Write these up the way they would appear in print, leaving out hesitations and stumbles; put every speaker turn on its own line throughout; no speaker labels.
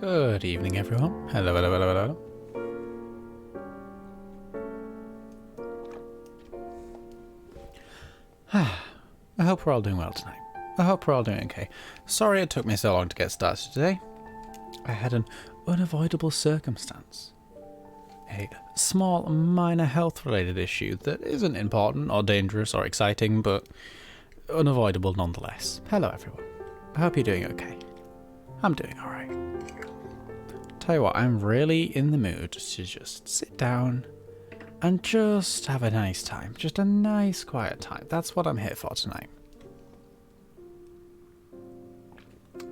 Good evening, everyone. Hello, hello, hello, hello. I hope we're all doing well tonight. I hope we're all doing okay. Sorry it took me so long to get started today. I had an unavoidable circumstance. A small, minor health-related issue that isn't important or dangerous or exciting, but unavoidable nonetheless. Hello, everyone. I hope you're doing okay. I'm doing alright. Tell you what, I'm really in the mood to just sit down and just have a nice time. Just a nice, quiet time. That's what I'm here for tonight.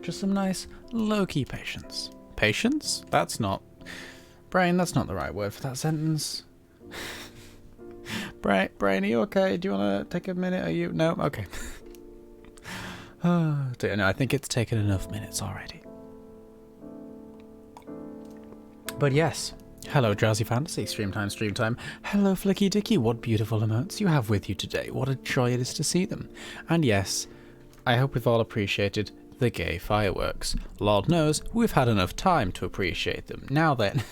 Just some nice, low-key patience. Patience? That's not... Brain, that's not the right word for that sentence. Brain, are you okay? Do you want to take a minute? Are you... No? Okay. Oh, dear, no, I think it's taken enough minutes already. But yes, hello Drowsy Fantasy, stream time. Hello Flicky Dicky, what beautiful emotes you have with you today. What a joy it is to see them. And yes, I hope we've all appreciated the gay fireworks. Lord knows, we've had enough time to appreciate them. Now then,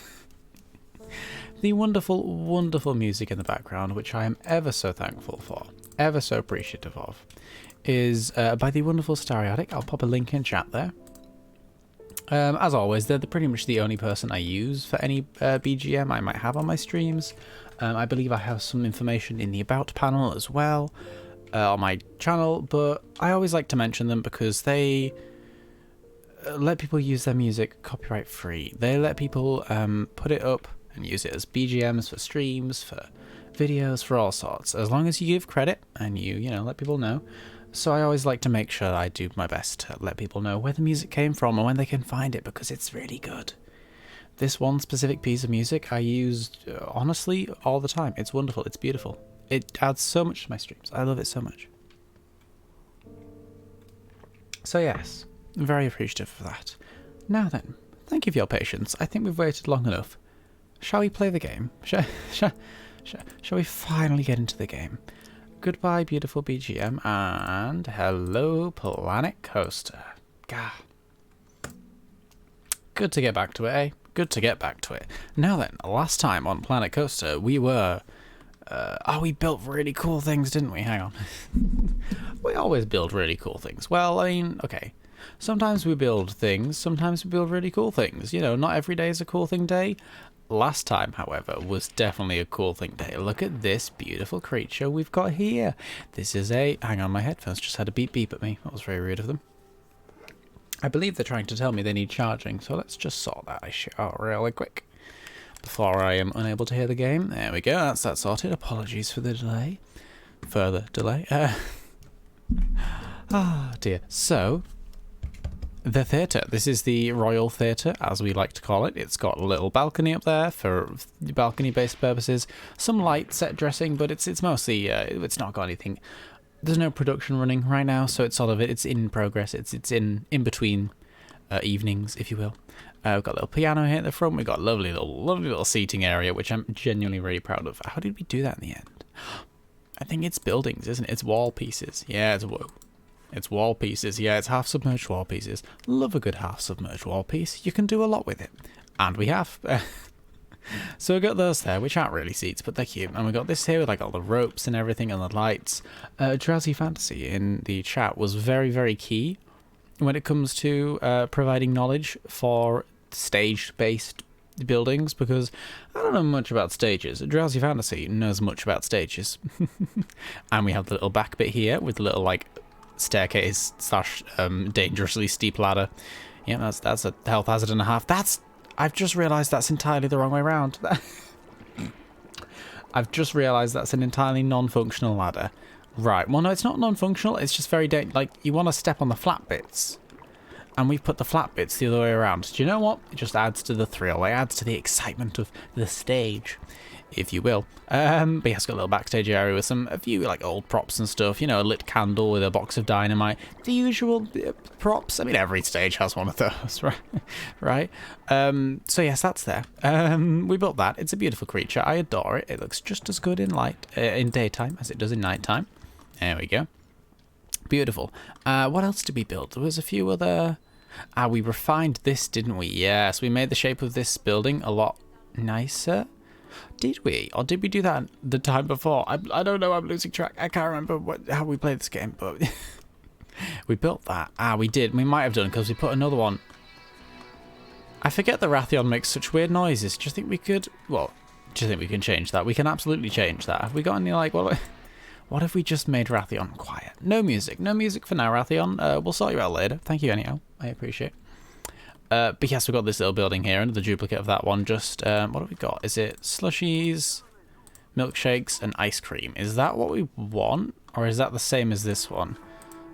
the wonderful, wonderful music in the background, which I am ever so thankful for, ever so appreciative of, is by the wonderful Stariotic. I'll pop a link in chat there. As always, they're pretty much the only person I use for any BGM I might have on my streams. I believe I have some information in the About panel as well on my channel, but I always like to mention them because they let people use their music copyright free. They let people put it up and use it as BGMs for streams, for videos, for all sorts, as long as you give credit and you know, let people know. So I always like to make sure I do my best to let people know where the music came from and when they can find it, because it's really good. This one specific piece of music I use, honestly, all the time. It's wonderful. It's beautiful. It adds so much to my streams. I love it so much. So yes, I'm very appreciative for that. Now then, thank you for your patience. I think we've waited long enough. Shall we play the game? Shall we finally get into the game? Goodbye, beautiful BGM, and hello, Planet Coaster. Gah. Good to get back to it, eh? Good to get back to it. Now then, last time on Planet Coaster, we were... we built really cool things, didn't we? Hang on. We always build really cool things. Well, I mean, okay. Sometimes we build things, sometimes we build really cool things. You know, not every day is a cool thing day. Last time, however, was definitely a cool thing day. Look at this beautiful creature we've got here. This is a... Hang on, my headphones just had a beep beep at me. That was very rude of them. I believe they're trying to tell me they need charging, so let's just sort that issue out really quick before I am unable to hear the game. There we go, that's that sorted. Apologies for the delay. Further delay. Ah, dear. So, the theatre. This is the Royal Theatre, as we like to call it. It's got a little balcony up there for balcony-based purposes. Some light set dressing, but it's mostly it's not got anything. There's no production running right now, so it's sort of it's in progress. It's in between evenings, if you will. We've got a little piano here at the front. We've got a lovely little seating area, which I'm genuinely really proud of. How did we do that in the end? I think it's buildings, isn't it? It's wall pieces. Yeah, it's wall pieces. Yeah, it's half submerged wall pieces. Love a good half submerged wall piece. You can do a lot with it. And we have. So we've got those there, which aren't really seats, but they're cute. And we got this here with like all the ropes and everything and the lights. Drowsy Fantasy in the chat was very, very key when it comes to providing knowledge for stage-based buildings, because I don't know much about stages. Drowsy Fantasy knows much about stages. And we have the little back bit here with the little like staircase slash dangerously steep ladder. Yeah, that's a health hazard and a half. I've just realised that's entirely the wrong way around. I've just realised that's an entirely non-functional ladder. Right, well no, it's not non-functional, it's just very like, you want to step on the flat bits. And we've put the flat bits the other way around. Do you know what? It just adds to the thrill, it adds to the excitement of the stage, if you will. But yeah, it's got a little backstage area with a few like old props and stuff, you know, a lit candle with a box of dynamite, the usual props. I mean, every stage has one of those, right? So yes, that's there. We built that. It's a beautiful creature. I adore it. It looks just as good in in daytime as it does in nighttime. There we go. Beautiful. What else did we build? There was a few other... we refined this, didn't we? Yes, we made the shape of this building a lot nicer. Did we? Or did we do that the time before? I don't know, I'm losing track. I can't remember how we played this game, but... we built that. We did. We might have done, because we put another one... I forget the Wrathion makes such weird noises. Do you think we could... Well, do you think we can change that? We can absolutely change that. Have we got any, like... What if we just made Wrathion quiet? No music. No music for now, Wrathion. We'll sort you out later. Thank you anyhow. I appreciate it. But yes, we've got this little building here, and the duplicate of that one. Just, what have we got? Is it slushies, milkshakes, and ice cream? Is that what we want? Or is that the same as this one?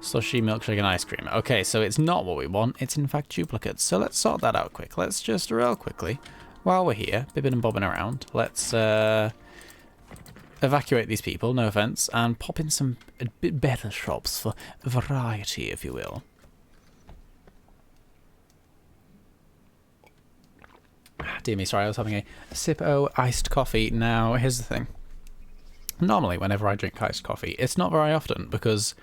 Slushy, milkshake, and ice cream. Okay, so it's not what we want. It's in fact duplicates. So let's sort that out quick. Let's just real quickly, while we're here, bibbing and bobbing around, let's evacuate these people, no offense, and pop in some a bit better shops for variety, if you will. Dear me, sorry, I was having a sip-o iced coffee. Now, here's the thing. Normally, whenever I drink iced coffee, it's not very often, because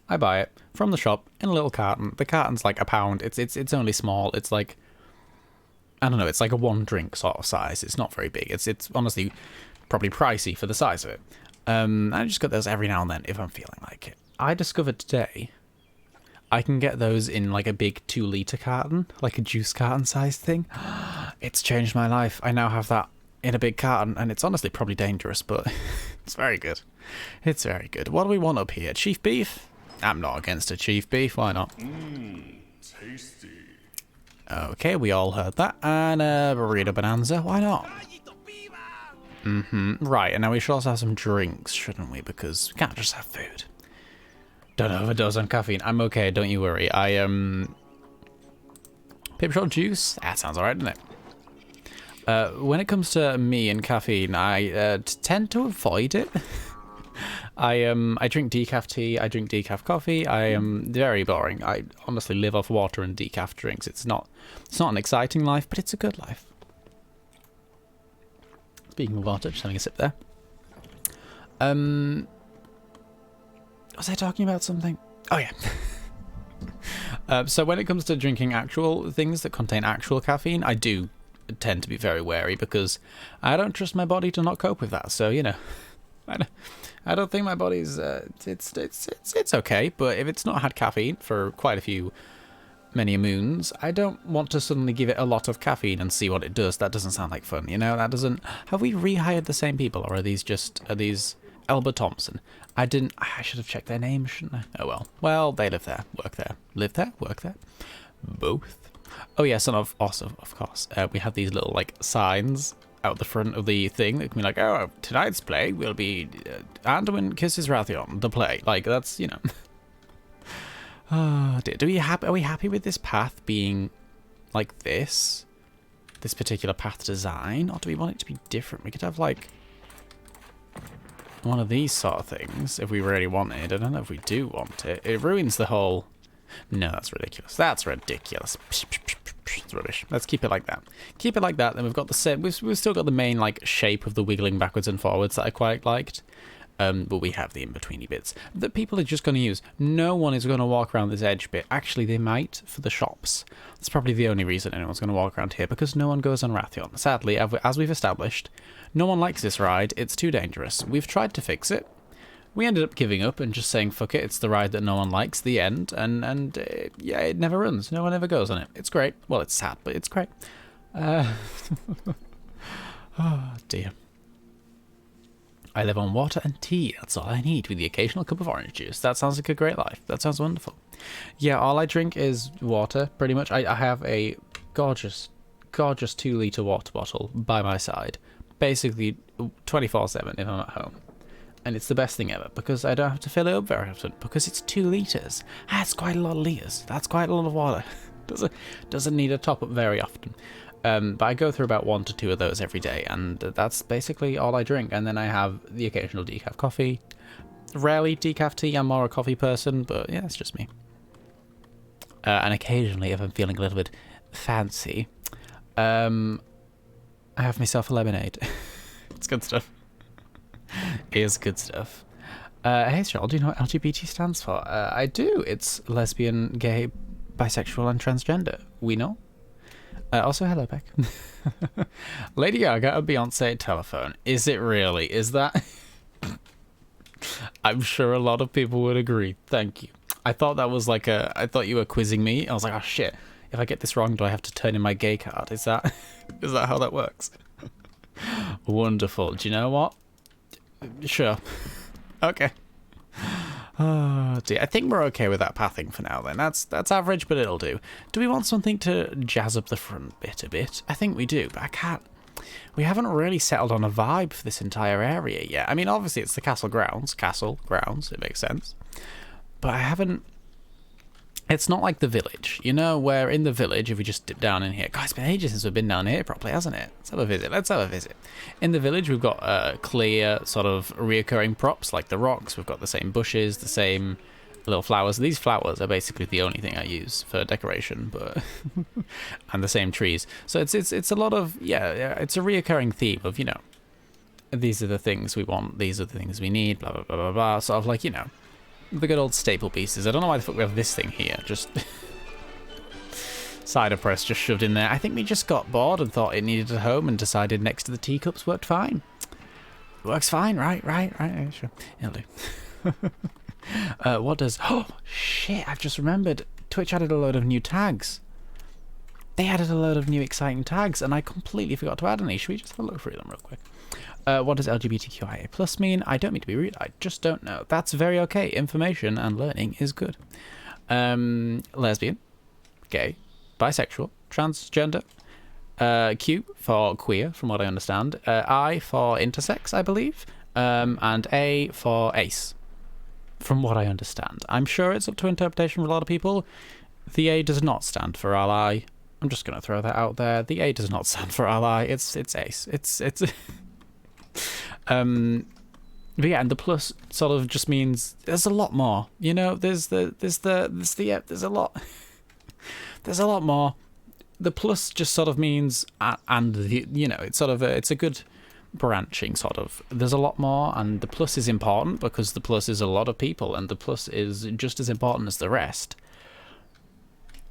I buy it from the shop in a little carton. The carton's like £1. It's only small. It's like, I don't know, it's like a one drink sort of size. It's not very big. It's honestly probably pricey for the size of it. I just got those every now and then if I'm feeling like it. I discovered today I can get those in like a big 2-litre carton, like a juice carton sized thing. It's changed my life. I now have that in a big carton, and it's honestly probably dangerous, but it's very good. It's very good. What do we want up here? Chief beef? I'm not against a chief beef. Why not?
Tasty.
Okay, we all heard that. And a burrito bonanza. Why not? Right, and now we should also have some drinks, shouldn't we? Because we can't just have food. Don't overdose on caffeine. I'm okay, don't you worry. Paper shot juice? That sounds alright, doesn't it? When it comes to me and caffeine, I tend to avoid it. I drink decaf tea, I drink decaf coffee. I am very boring. I honestly live off water and decaf drinks. It's not an exciting life, but it's a good life. Speaking of water, just having a sip there. Was I talking about something? Oh yeah. So when it comes to drinking actual things that contain actual caffeine, I do tend to be very wary, because I don't trust my body to not cope with that. So, you know, I don't think my body's it's okay, but if it's not had caffeine for quite many moons, I don't want to suddenly give it a lot of caffeine and see what it does. That doesn't sound like fun, you know? That doesn't... Have we rehired the same people, or are these Elba Thompson? I should have checked their names, shouldn't I? Oh well. Well, they live there, work there. Live there, work there. Both. Oh yes, and of course, we have these little like signs out the front of the thing that can be like, oh, tonight's play will be Wranduin Kisses Wrathion, the play. Like, that's, you know. Oh dear. Are we happy with this path being like this? This particular path design? Or do we want it to be different? We could have like one of these sort of things if we really wanted. I don't know if we do want it. It ruins the whole... No, that's ridiculous. That's ridiculous. It's rubbish. Let's keep it like that. Keep it like that. Then we've got the same... We've still got the main like shape of the wiggling backwards and forwards that I quite liked. But we have the in-betweeny bits that people are just going to use. No one is going to walk around this edge bit. Actually, they might for the shops. That's probably the only reason anyone's going to walk around here, because no one goes on Wrathion. Sadly, as we've established, no one likes this ride. It's too dangerous. We've tried to fix it. We ended up giving up and just saying, fuck it, it's the ride that no one likes, the end. And yeah, it never runs. No one ever goes on it. It's great. Well, it's sad, but it's great. Oh, dear. I live on water and tea. That's all I need, with the occasional cup of orange juice. That sounds like a great life. That sounds wonderful. Yeah, all I drink is water, pretty much. I have a gorgeous 2-litre water bottle by my side, basically 24/7 if I'm at home. And it's the best thing ever, because I don't have to fill it up very often, because it's 2 litres. That's quite a lot of litres. That's quite a lot of water. Doesn't need a top up very often. But I go through about 1 to 2 of those every day, and that's basically all I drink. And then I have the occasional decaf coffee. Rarely decaf tea. I'm more a coffee person, but yeah, it's just me. And occasionally, if I'm feeling a little bit fancy, I have myself a lemonade. It's good stuff. It is good stuff. Hey, Sjoll, do you know what LGBT stands for? I do. It's lesbian, gay, bisexual, and transgender. We know. Also, hello, Beck. Lady Gaga and Beyonce telephone. Is it really? Is that? I'm sure a lot of people would agree. Thank you. I thought that was like a... I thought you were quizzing me. I was like, oh shit. If I get this wrong, do I have to turn in my gay card? Is that how that works? Wonderful. Do you know what? Sure. Okay. Oh dear. I think we're okay with that pathing for now then. That's average, but it'll do. Do we want something to jazz up the front bit a bit? I think we do, but I can't... We haven't really settled on a vibe for this entire area yet. I mean, obviously it's the castle grounds. Castle grounds, it makes sense. But I haven't... It's not like the village, you know, where in the village, if we just dip down in here... God, it's been ages since we've been down here properly, hasn't it? Let's have a visit. Let's have a visit. In the village, we've got clear, sort of reoccurring props, like the rocks. We've got the same bushes, the same little flowers. These flowers are basically the only thing I use for decoration, but... and the same trees. So it's a lot of... Yeah, it's a reoccurring theme of, you know, these are the things we want, these are the things we need, blah, blah, blah, blah, blah. Sort of like, you know... The good old staple pieces. I don't know why the fuck we have this thing here. Just cider press just shoved in there. I think we just got bored and thought it needed a home and decided next to the teacups worked fine. Works fine, right, yeah, sure. It'll do. What does... Oh, shit, I've just remembered. Twitch added a load of new tags. They added a load of new exciting tags, and I completely forgot to add any. Should we just have a look through them real quick? What does LGBTQIA plus mean? I don't mean to be rude, I just don't know. That's very okay. Information and learning is good. Lesbian, gay, bisexual, transgender, Q for queer, from what I understand, I for intersex, I believe, and A for ace, from what I understand. I'm sure it's up to interpretation for a lot of people. The A does not stand for ally. I'm just going to throw that out there. The A does not stand for ally. It's ace. It's but yeah, and the plus sort of just means there's a lot more. You know, there's a lot. There's a lot more. The plus just sort of means and the, you know, it's sort of it's a good branching sort of. There's a lot more, and the plus is important because the plus is a lot of people, and the plus is just as important as the rest.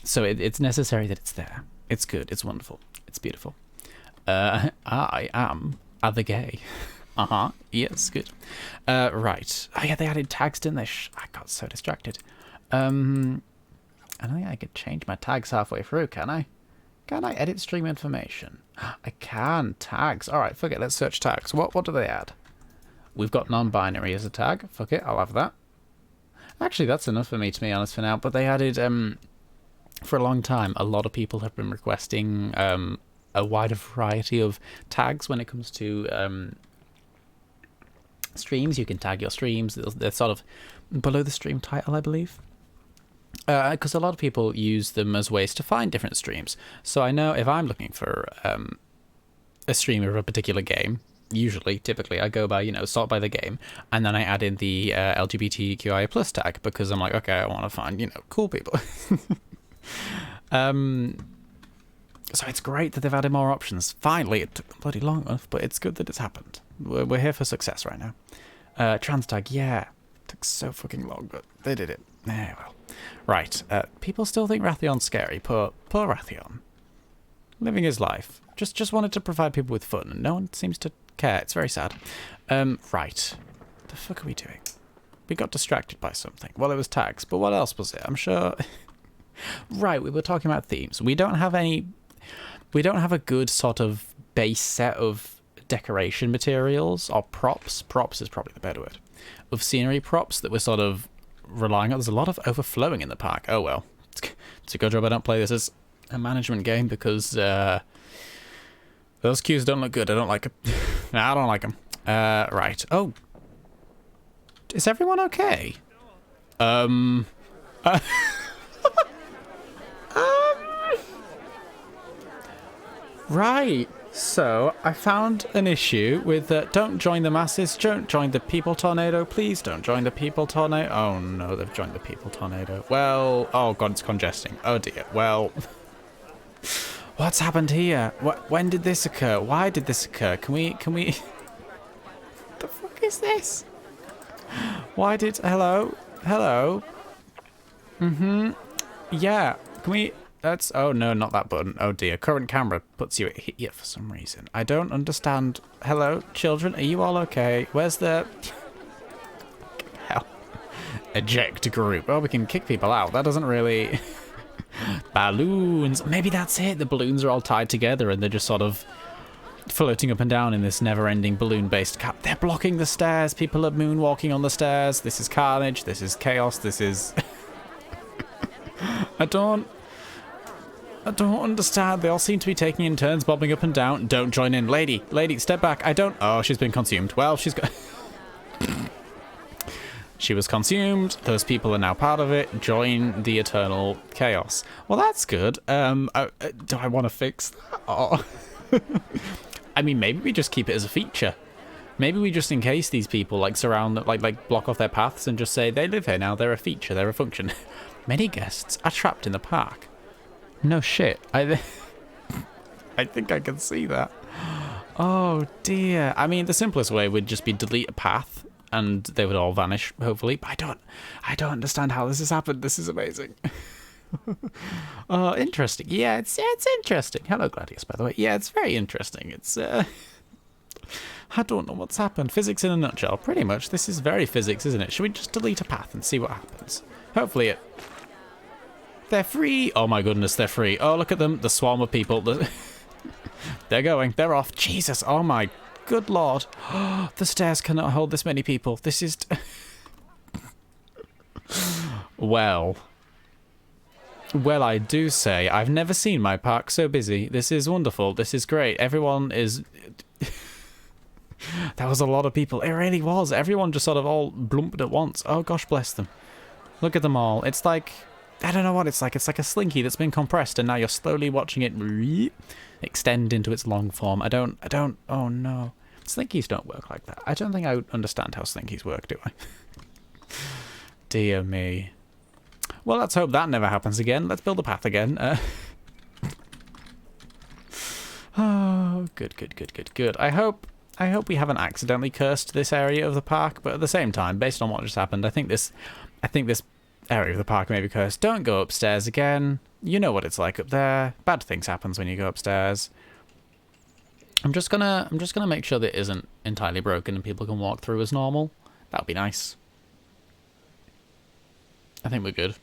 So it's necessary that it's there. It's good. It's wonderful. It's beautiful. I am other gay. Yes, good. Right. Oh yeah, they added tags, didn't they? I got so distracted. I don't think I could change my tags halfway through, can I? Can I edit stream information? I can. Tags. All right, fuck it. Let's search tags. What do they add? We've got non-binary as a tag. Fuck it. I'll have that. Actually, that's enough for me, to be honest, for now. But they added, for a long time, a lot of people have been requesting a wider variety of tags when it comes to streams. You can tag your streams. They're sort of below the stream title, I believe. Because a lot of people use them as ways to find different streams. So I know if I'm looking for a stream of a particular game, typically, I go by, sort by the game, and then I add in the LGBTQIA plus tag, because I'm like, okay, I want to find, cool people. So it's great that they've added more options. Finally, it took bloody long enough, but it's good that it's happened. We're here for success right now. Trans tag, yeah. It took so fucking long, but they did it. Yeah, well. Right, people still think Rathion's scary. Poor Rathion. Living his life. Just wanted to provide people with fun, and no one seems to care. It's very sad. Right. What the fuck are we doing? We got distracted by something. Well, it was tags, but what else was it? I'm sure... Right, we were talking about themes. We don't have a good sort of base set of decoration materials, or props. Props is probably the better word. Of scenery props that we're sort of relying on. There's a lot of overflowing in the park. Oh well. It's a good job I don't play this as a management game, because those queues don't look good. I don't like them. I don't like them. Right. Oh. Is everyone okay? Right. So, I found an issue with don't join the masses, don't join the people tornado, please don't join the people tornado. Oh no, they've joined the people tornado. Well, oh god, it's congesting. Oh dear. Well, what's happened here? When did this occur? Why did this occur? Can we... What the fuck is this? Why did... Hello? Yeah, can we... That's... Oh no, not that button. Oh dear. Current camera puts you at here for some reason. I don't understand. Hello, children? Are you all okay? Where's the... Hell. Eject group. Oh, we can kick people out. That doesn't really... Balloons. Maybe that's it. The balloons are all tied together and they're just sort of floating up and down in this never-ending balloon-based cap. They're blocking the stairs. People are moonwalking on the stairs. This is carnage. This is chaos. This is... I don't understand. They all seem to be taking in turns, bobbing up and down. Don't join in. Lady, step back. I don't... Oh, she's been consumed. Well, she's got... She was consumed. Those people are now part of it. Join the eternal chaos. Well, that's good. Do I want to fix that? Oh. I mean, maybe we just keep it as a feature. Maybe we just encase these people, like surround, like block off their paths and just say, they live here now. They're a feature. They're a function. Many guests are trapped in the park. No shit. I think I can see that. Oh dear. I mean, the simplest way would just be delete a path and they would all vanish, hopefully. But I don't understand how this has happened. This is amazing. Oh, interesting. Yeah, it's interesting. Hello, Gladius, by the way. Yeah, it's very interesting. It's I don't know what's happened. Physics in a nutshell. Pretty much. This is very physics, isn't it? Should we just delete a path and see what happens? Hopefully it... They're free! Oh my goodness, they're free. Oh, look at them. The swarm of people. They're going. They're off. Jesus. Oh my good lord. The stairs cannot hold this many people. This is... Well, I do say, I've never seen my park so busy. This is wonderful. This is great. Everyone is... That was a lot of people. It really was. Everyone just sort of all blumped at once. Oh gosh, bless them. Look at them all. It's like... I don't know what it's like. It's like a slinky that's been compressed and now you're slowly watching it extend into its long form. I don't, oh no. Slinkies don't work like that. I don't think I understand how slinkies work, do I? Dear me. Well, let's hope that never happens again. Let's build a path again. Oh, good. I hope we haven't accidentally cursed this area of the park, but at the same time, based on what just happened, I think this area of the park may be cursed. Don't go upstairs again. You know what it's like up there. Bad things happen when you go upstairs. I'm just gonna make sure that it isn't entirely broken and people can walk through as normal. That would be nice. I think we're good.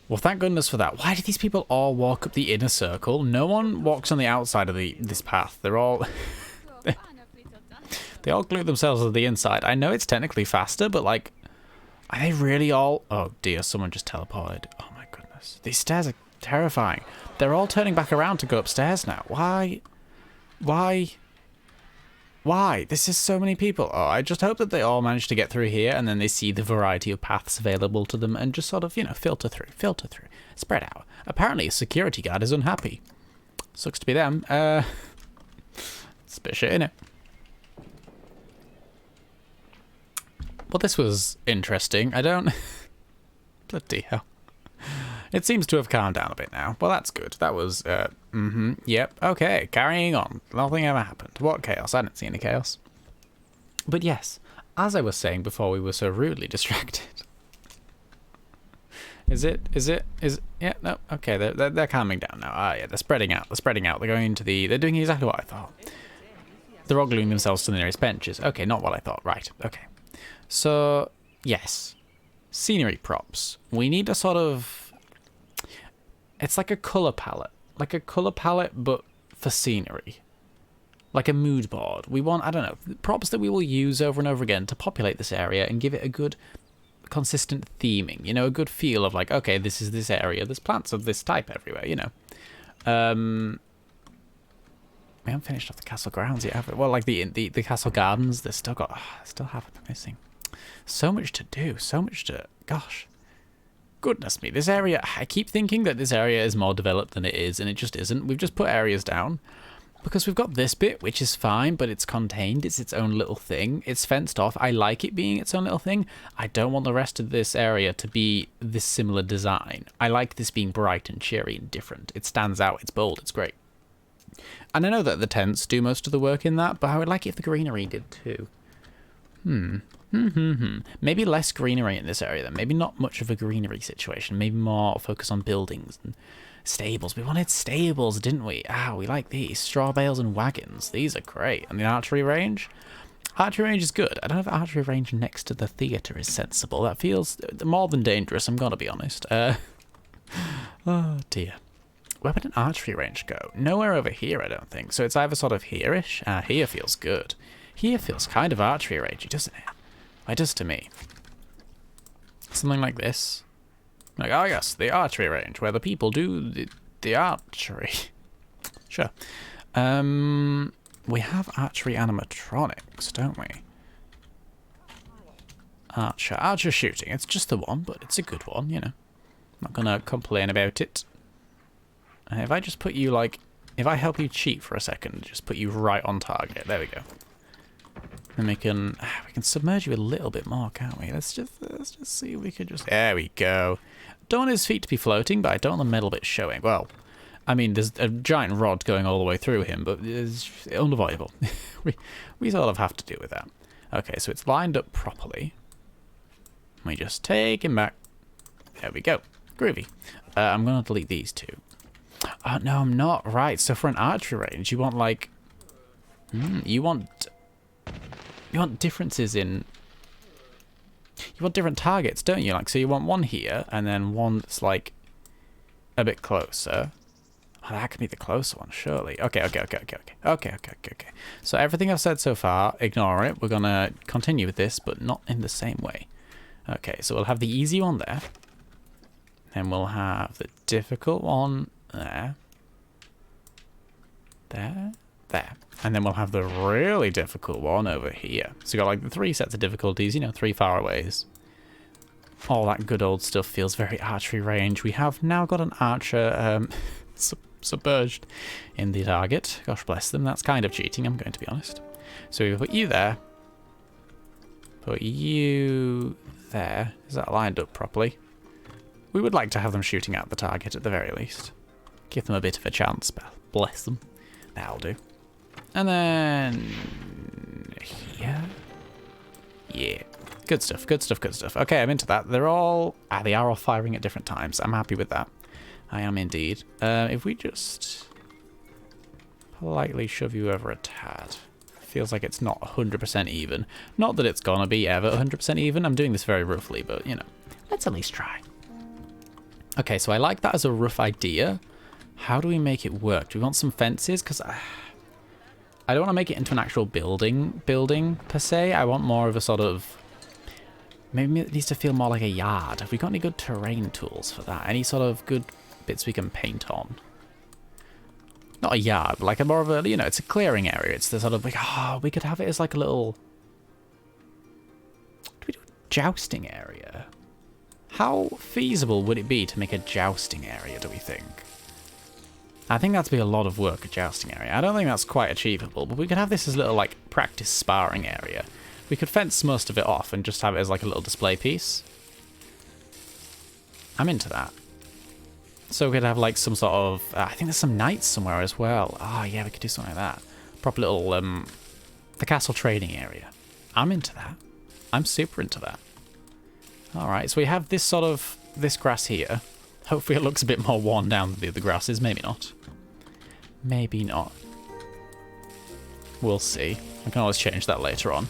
Well, thank goodness for that. Why did these people all walk up the inner circle? No one walks on the outside of this path. They're all... They all glue themselves to the inside. I know it's technically faster, but like... Are they really all... Oh dear, someone just teleported. Oh my goodness. These stairs are terrifying. They're all turning back around to go upstairs now. Why? Why? This is so many people. Oh, I just hope that they all manage to get through here and then they see the variety of paths available to them and just sort of, you know, filter through, spread out. Apparently a security guard is unhappy. Sucks to be them. It's a bit shit, innit? Well, this was interesting. I don't... Bloody hell. It seems to have calmed down a bit now. Well, that's good. That was, yep. Okay, carrying on. Nothing ever happened. What chaos? I didn't see any chaos. But yes, as I was saying before we were so rudely distracted. Yeah, no, okay, they're calming down now. Ah, yeah, they're spreading out. They're going into the... They're doing exactly what I thought. They're ogling themselves to the nearest benches. Okay, not what I thought. Right, okay. So, yes. Scenery props. We need a sort of... It's like a colour palette. Like a colour palette, but for scenery. Like a mood board. We want, I don't know, props that we will use over and over again to populate this area and give it a good, consistent theming. You know, a good feel of like, okay, this is this area. There's plants of this type everywhere, you know. We haven't finished off the castle grounds yet, have we? Well, like the castle gardens, they've still got, still have it missing. So much to do, so much to, gosh. Goodness me, this area, I keep thinking that this area is more developed than it is, and it just isn't. We've just put areas down because we've got this bit, which is fine, but it's contained. It's its own little thing. It's fenced off. I like it being its own little thing. I don't want the rest of this area to be this similar design. I like this being bright and cheery and different. It stands out. It's bold. It's great. And I know that the tents do most of the work in that, but I would like it if the greenery did too. Maybe less greenery in this area then. Maybe not much of a greenery situation. Maybe more focus on buildings and stables. We wanted stables, didn't we? Ah, we like these. Straw bales and wagons. These are great. And the archery range? Archery range is good. I don't know if archery range next to the theatre is sensible. That feels more than dangerous, I'm gonna be honest. Oh dear. Where would an archery range go? Nowhere over here, I don't think. So it's either sort of here-ish. Here feels good. Here feels kind of archery rangey, doesn't it? It does to me. Something like this. Like, oh yes, the archery range, where the people do the archery. Sure. We have archery animatronics, don't we? Archer shooting. It's just the one, but it's a good one, you know. Not gonna complain about it. If I just put you, like... If I help you cheat for a second, just put you right on target. There we go. And we can submerge you a little bit more, can't we? Let's just see if we could just... There we go. Don't want his feet to be floating, but I don't want the metal bit showing. Well, I mean, there's a giant rod going all the way through him, but it's unavoidable. we sort of have to deal with that. Okay, so it's lined up properly. We just take him back. There we go. Groovy. I'm going to delete these two. Oh, no, I'm not. Right, so for an archery range, you want, like... you want differences in... You want different targets, don't you? Like, so you want one here, and then one that's, like, a bit closer. Oh, that could be the closer one, surely. Okay. So everything I've said so far, ignore it. We're going to continue with this, but not in the same way. Okay, so we'll have the easy one there. Then we'll have the difficult one there. There. And then we'll have the really difficult one over here. So you got like the 3 sets of difficulties, you know, 3 faraways. All that good old stuff feels very archery range. We have now got an archer submerged in the target. Gosh bless them, that's kind of cheating, I'm going to be honest. So we put you there. Put you there. Is that lined up properly? We would like to have them shooting at the target at the very least. Give them a bit of a chance, but bless them. That'll do. And then... here? Yeah. Good stuff. Okay, I'm into that. They're all... they are all firing at different times. I'm happy with that. I am indeed. If we just... politely shove you over a tad. Feels like it's not 100% even. Not that it's gonna be ever 100% even. I'm doing this very roughly, but, you know. Let's at least try. Okay, so I like that as a rough idea. How do we make it work? Do we want some fences? Because I don't want to make it into an actual building per se. I want more of a sort of... Maybe it needs to feel more like a yard. Have we got any good terrain tools for that? Any sort of good bits we can paint on? not a yard, but like a more of a, you know, it's a clearing area. It's the sort of like, oh, we could have it as like a little, do we do a jousting area? How feasible would it be to make a jousting area, do we think? I think that'd be a lot of work, a jousting area. I don't think that's quite achievable, but we could have this as a little, like, practice sparring area. We could fence most of it off and just have it as, like, a little display piece. I'm into that. So we could have, like, some sort of... I think there's some knights somewhere as well. Oh, yeah, we could do something like that. Proper little, the castle trading area. I'm into that. I'm super into that. Alright, so we have this sort of... this grass here. Hopefully it looks a bit more worn down than the other grasses. Maybe not. Maybe not. We'll see. I can always change that later on.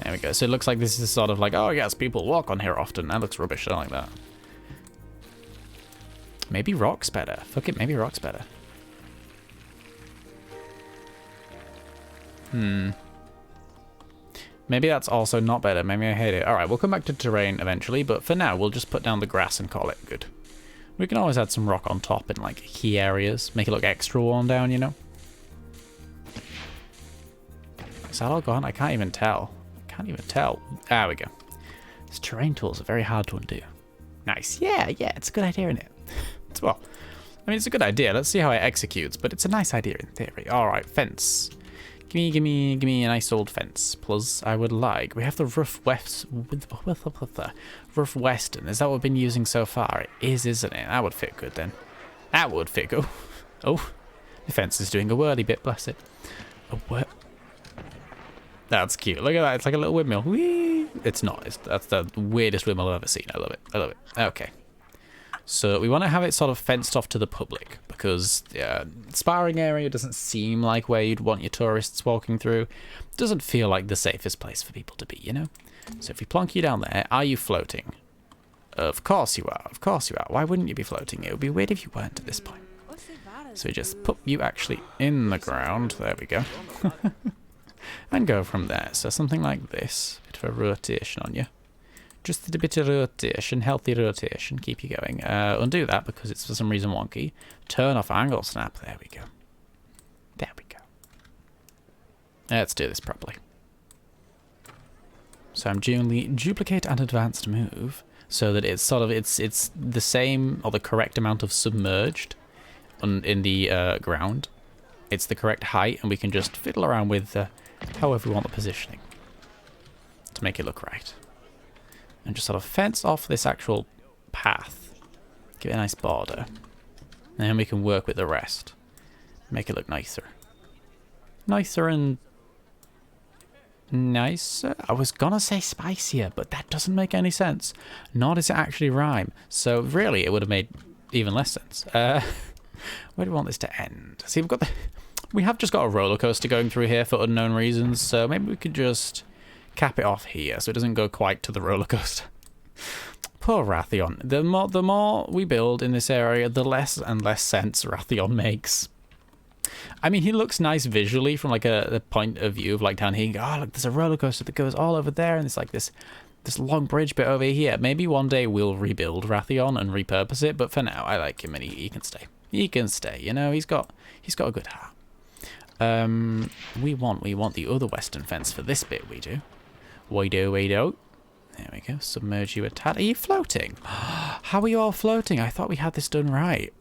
There we go. So it looks like this is sort of like, oh yes, people walk on here often. That looks rubbish. I don't like that. Maybe rock's better. Fuck it, maybe rock's better. Maybe that's also not better. Maybe I hate it. Alright, we'll come back to terrain eventually, but for now, we'll just put down the grass and call it good. We can always add some rock on top in, like, key areas. Make it look extra worn down, you know? Is that all gone? I can't even tell. I can't even tell. There we go. These terrain tools are very hard to undo. Nice. Yeah, it's a good idea, isn't it? Well, I mean, it's a good idea. Let's see how it executes, but it's a nice idea in theory. Alright, fence. Give me a nice old fence. Plus, I would like... We have the rough rough western. Is that what we've been using so far? It is, isn't it? That would fit good then. That would fit good. Oh, the fence is doing a whirly bit. Bless it. A whir... That's cute. Look at that. It's like a little windmill. Whee! It's not. That's the weirdest windmill I've ever seen. I love it. I love it. Okay. So we want to have it sort of fenced off to the public because sparring area doesn't seem like where you'd want your tourists walking through. Doesn't feel like the safest place for people to be, you know? So if we plonk you down there, are you floating? Of course you are. Of course you are. Why wouldn't you be floating? It would be weird if you weren't at this point. So we just put you actually in the ground. There we go. And go from there. So something like this. Bit of a rotation on you. Just a bit of rotation, healthy rotation, keep you going. Undo that because it's for some reason wonky. Turn off angle snap, there we go. There we go. Let's do this properly. So I'm doing the duplicate and advanced move so that it's sort of, it's the same or the correct amount of submerged in the ground. It's the correct height and we can just fiddle around with however we want the positioning to make it look right. And just sort of fence off this actual path. Give it a nice border. And then we can work with the rest. Make it look nicer. Nicer and... nicer? I was gonna say spicier, but that doesn't make any sense. Nor does it actually rhyme. So really, it would have made even less sense. Where do we want this to end? See, we've got the... we have just got a roller coaster going through here for unknown reasons, so maybe we could just... cap it off here so it doesn't go quite to the roller coaster. Poor Wrathion. The more we build in this area, the less and less sense Wrathion makes. I mean, he looks nice visually from like a point of view of like down here. You go, oh, look, there's a roller coaster that goes all over there, and it's like this long bridge bit over here. Maybe one day we'll rebuild Wrathion and repurpose it, but for now, I like him and he can stay. He can stay. You know, he's got a good heart. We want the other western fence for this bit. We do. We do. There we go. Submerge you a tad. Are you floating? How are you all floating? I thought we had this done right.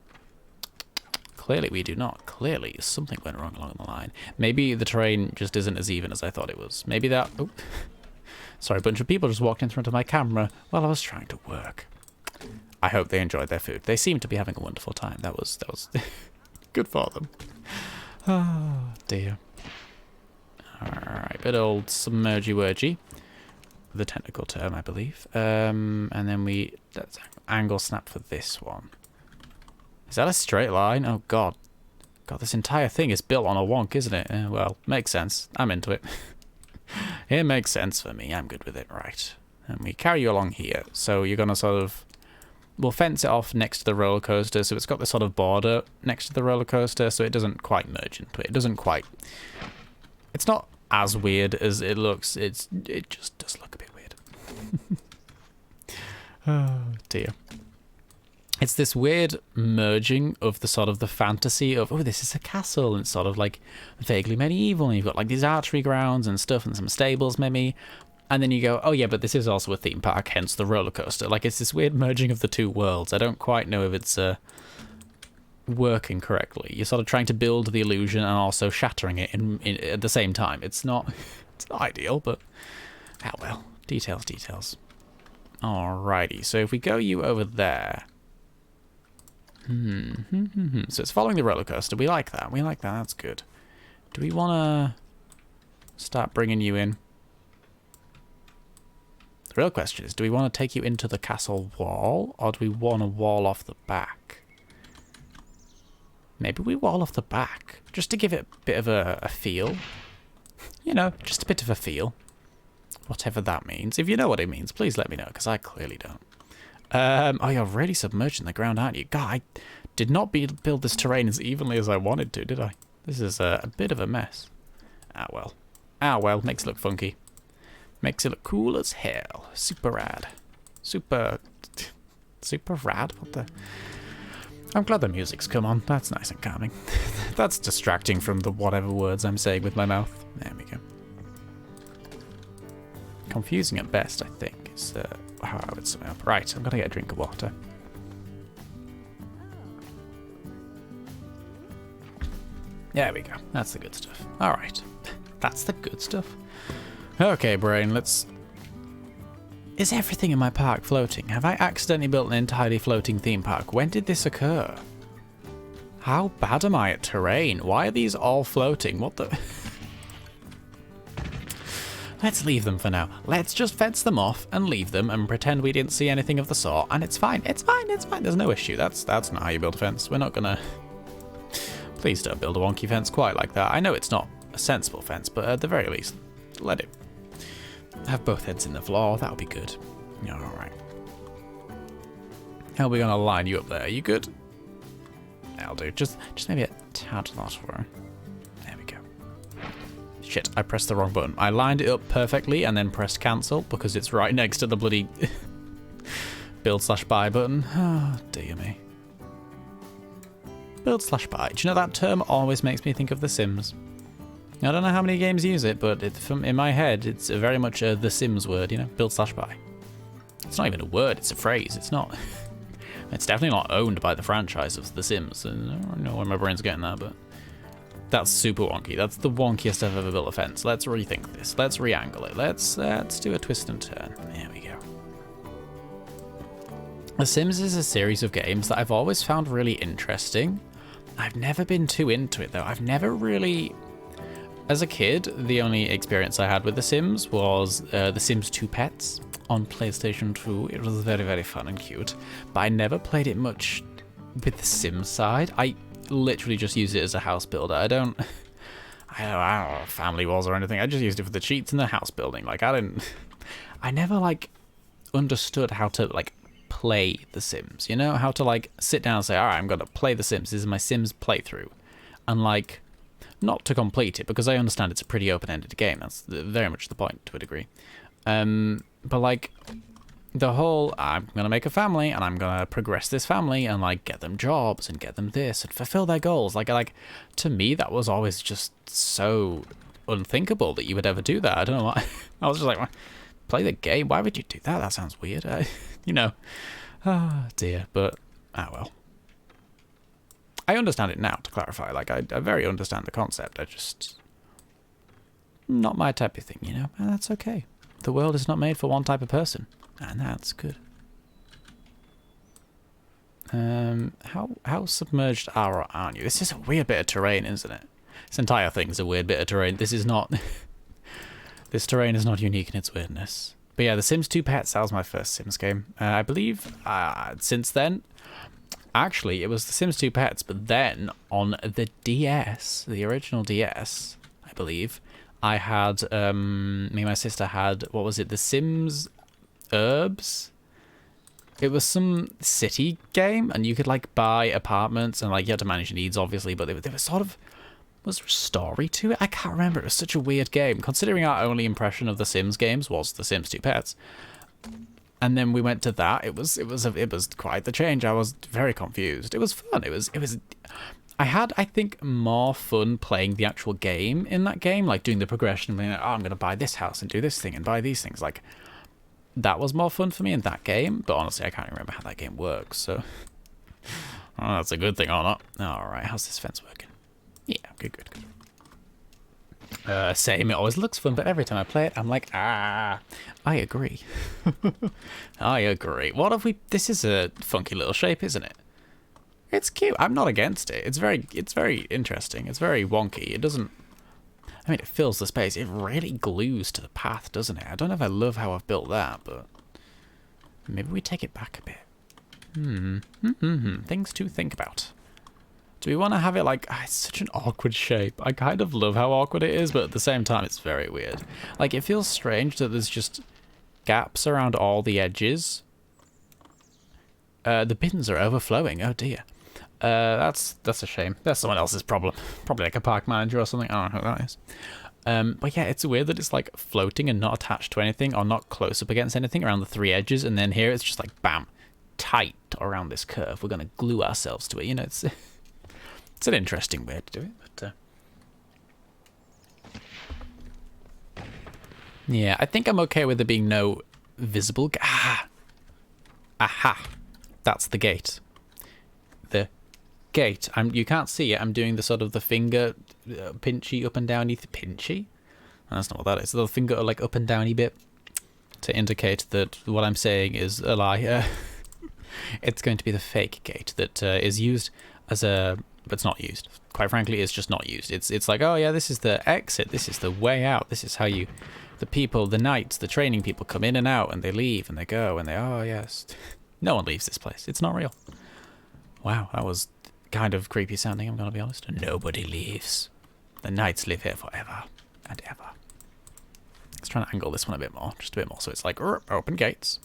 Clearly we do not. Clearly something went wrong along the line. Maybe the terrain just isn't as even as I thought it was. Maybe that... oh. Sorry, a bunch of people just walked in front of my camera while I was trying to work. I hope they enjoyed their food. They seem to be having a wonderful time. That was good for them. Oh, dear. Alright, bit old submergy-wurgy. The technical term, I believe. And then let's angle snap for this one. Is that a straight line? Oh, God. God, this entire thing is built on a wonk, isn't it? Well, makes sense. I'm into it. It makes sense for me. I'm good with it. Right. And we carry you along here. So you're going to sort of... we'll fence it off next to the roller coaster. So it's got this sort of border next to the roller coaster. So it doesn't quite merge into it. It doesn't quite... it's not as weird as it looks. It just does look a bit weird. Oh, dear. it's this weird merging of the sort of the fantasy of, oh, this is a castle, and it's sort of like vaguely medieval, and you've got like these archery grounds and stuff and some stables maybe, and then you go, oh yeah, but this is also a theme park, hence the roller coaster. Like, it's this weird merging of the two worlds. I don't quite know if it's working correctly. You're sort of trying to build the illusion and also shattering it in at the same time. It's not ideal, but oh well, details. Alrighty, so if we go you over there. So it's following the roller coaster. We like that. That's good. Do we want to start bringing you in? The real question is, do we want to take you into the castle wall, or do we want to wall off the back? Maybe we wall off the back, just to give it a bit of a feel. You know, just a bit of a feel. Whatever that means. If you know what it means, please let me know, because I clearly don't. Oh, you're really submerged in the ground, aren't you? God, I did not build this terrain as evenly as I wanted to, did I? This is a bit of a mess. Ah, well. Makes it look funky. Makes it look cool as hell. Super rad. Super rad? What the... I'm glad the music's come on. That's nice and calming. That's distracting from the whatever words I'm saying with my mouth. There we go. Confusing at best, I think. It's, how I would sum it up. Right, I'm gonna get a drink of water. There we go. That's the good stuff. Alright. That's the good stuff. Okay, brain, let's... Is everything in my park floating? Have I accidentally built an entirely floating theme park? When did this occur? How bad am I at terrain? Why are these all floating? What the... Let's leave them for now. Let's just fence them off and leave them and pretend we didn't see anything of the sort, and it's fine. It's fine. There's no issue. That's not how you build a fence. We're not gonna... Please don't build a wonky fence quite like that. I know it's not a sensible fence, but at the very least, let it have both heads in the floor. That'll be good. Alright. How are we gonna line you up there? Are you good? That'll do. Just maybe a tad lateral. There we go. Shit, I pressed the wrong button. I lined it up perfectly and then pressed cancel because it's right next to the bloody build/buy button. Oh, dear me. Build/buy. Do you know that term always makes me think of The Sims? I don't know how many games use it, but in my head, it's very much a The Sims word, you know? Build/buy. It's not even a word, it's a phrase. It's not... It's definitely not owned by the franchise of The Sims. I don't know where my brain's getting that, but... That's super wonky. That's the wonkiest I've ever built a fence. Let's rethink this. Let's re-angle it. Let's do a twist and turn. There we go. The Sims is a series of games that I've always found really interesting. I've never been too into it, though. I've never really... As a kid, the only experience I had with The Sims was The Sims 2 Pets on PlayStation 2. It was very, very fun and cute. But I never played it much with the Sims side. I literally just use it as a house builder. I don't know Family Wars or anything. I just used it for the cheats and the house building. Like, I never, like, understood how to, like, play The Sims, you know? How to, like, sit down and say, alright, I'm gonna play The Sims. This is my Sims playthrough. And, like, not to complete it, because I understand it's a pretty open-ended game. That's very much the point, to a degree. But, like... The whole, I'm going to make a family, and I'm going to progress this family, and, like, get them jobs, and get them this, and fulfill their goals. Like, to me, that was always just so unthinkable that you would ever do that. I don't know why. I was just like, play the game? Why would you do that? That sounds weird. You know. Oh, dear. But, well. I understand it now, to clarify. Like, I very understand the concept. I just... Not my type of thing, you know? And that's okay. The world is not made for one type of person. And that's good. How submerged aren't you? This is a weird bit of terrain, isn't it? This entire thing's a weird bit of terrain. This is not... This terrain is not unique in its weirdness. But yeah, The Sims 2 Pets, that was my first Sims game. I believe since then... Actually, it was The Sims 2 Pets, but then on the DS, the original DS, I believe, I had... me and my sister had... What was it? The Sims... Herbs. It was some city game, and you could like buy apartments, and like you had to manage your needs, obviously. But there was sort of was there a story to it? I can't remember. It was such a weird game, considering our only impression of the Sims games was The Sims 2 Pets. And then we went to that. It was quite the change. I was very confused. It was fun. I had, I think, more fun playing the actual game in that game, like doing the progression, being like, oh, I'm going to buy this house and do this thing and buy these things. Like, that was more fun for me in that game. But honestly, I can't remember how that game works, so I don't know if that's a good thing or not. All right, how's this fence working? Yeah, good. Same, it always looks fun, but every time I play it, I'm like, I agree. I agree. What if we... This is a funky little shape, isn't it? It's cute. I'm not against it. It's very interesting. It's very wonky. It doesn't... I mean, it fills the space. It really glues to the path, doesn't it? I don't know if I love how I've built that, but maybe we take it back a bit. Things to think about. Do we want to have it like... it's such an awkward shape. I kind of love how awkward it is, but at the same time, it's very weird. Like, it feels strange that there's just gaps around all the edges. The bins are overflowing. Oh, dear. That's a shame. That's someone else's problem. Probably like a park manager or something. I don't know who that is. But yeah, it's weird that it's like floating and not attached to anything or not close up against anything around the three edges. And then here it's just like, bam, tight around this curve. We're going to glue ourselves to it. You know, it's... It's an interesting way to do it, but... Yeah, I think I'm okay with there being no visible... Aha! That's the gate. The gate. You can't see it. I'm doing the sort of the finger pinchy up and downy... Pinchy? That's not what that is. The finger like up and downy bit to indicate that what I'm saying is a lie. It's going to be the fake gate that is used as a... But it's not used. Quite frankly, it's just not used. It's like, oh yeah, this is the exit. This is the way out. This is how you... The people, the knights, the training people come in and out, and they leave, and they go, and they... Oh, yes. No one leaves this place. It's not real. Wow, that was kind of creepy sounding, I'm going to be honest. Nobody leaves. The knights live here forever and ever. Let's try and angle this one a bit more. Just a bit more. So it's like, open gates.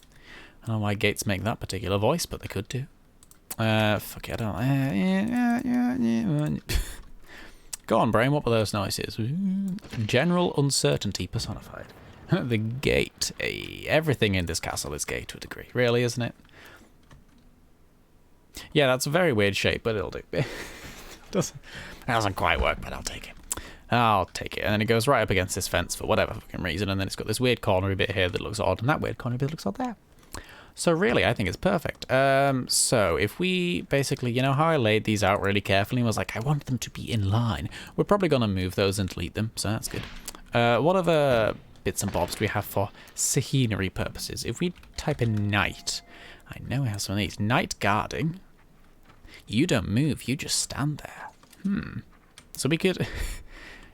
I don't know why gates make that particular voice, but they could do. Fuck it, I don't... Go on, brain, what were those noises? General uncertainty personified. The gate. Everything in this castle is gay to a degree. Really, isn't it? Yeah, that's a very weird shape, but it'll do. Doesn't quite work, but I'll take it. I'll take it. And then it goes right up against this fence for whatever fucking reason, and then it's got this weird cornery bit here that looks odd, and that weird cornery bit looks odd there. So really, I think it's perfect. So if we basically, you know how I laid these out really carefully and was like, I want them to be in line. We're probably going to move those and delete them, so that's good. What other bits and bobs do we have for scenery purposes? If we type in night, I know we have some of these. Night guarding. You don't move, you just stand there. So we could...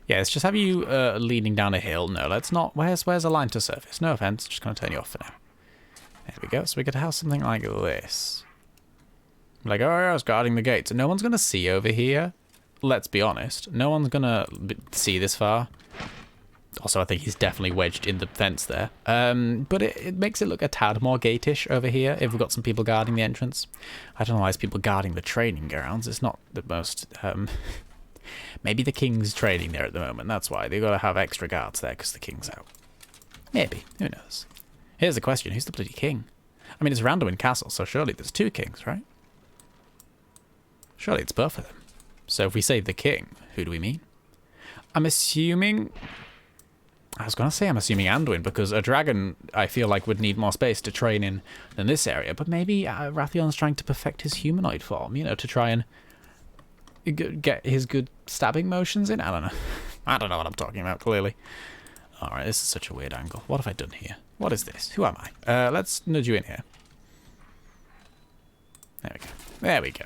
Yeah, let's just have you leaning down a hill. No, let's not. Where's a line to surface? No offense, just going to turn you off for now. There we go. So we could have something like this. Like, oh, I was guarding the gates. No one's going to see over here. Let's be honest. No one's going to see this far. Also, I think he's definitely wedged in the fence there. But it makes it look a tad more gate-ish over here if we've got some people guarding the entrance. I don't know why it's people guarding the training grounds. It's not the most... Maybe the king's training there at the moment. That's why. They've got to have extra guards there because the king's out. Maybe. Who knows? Here's the question. Who's the bloody king? I mean, it's Wranduin Castle, so surely there's two kings, right? Surely it's both of them. So if we say the king, who do we mean? I'm assuming... I was going to say I'm assuming Anduin, because a dragon, I feel like, would need more space to train in than this area. But maybe Rathion's trying to perfect his humanoid form, you know, to try and get his good stabbing motions in. I don't know. I don't know what I'm talking about, clearly. All right, this is such a weird angle. What have I done here? What is this? Who am I? Let's nudge you in here. There we go. There we go.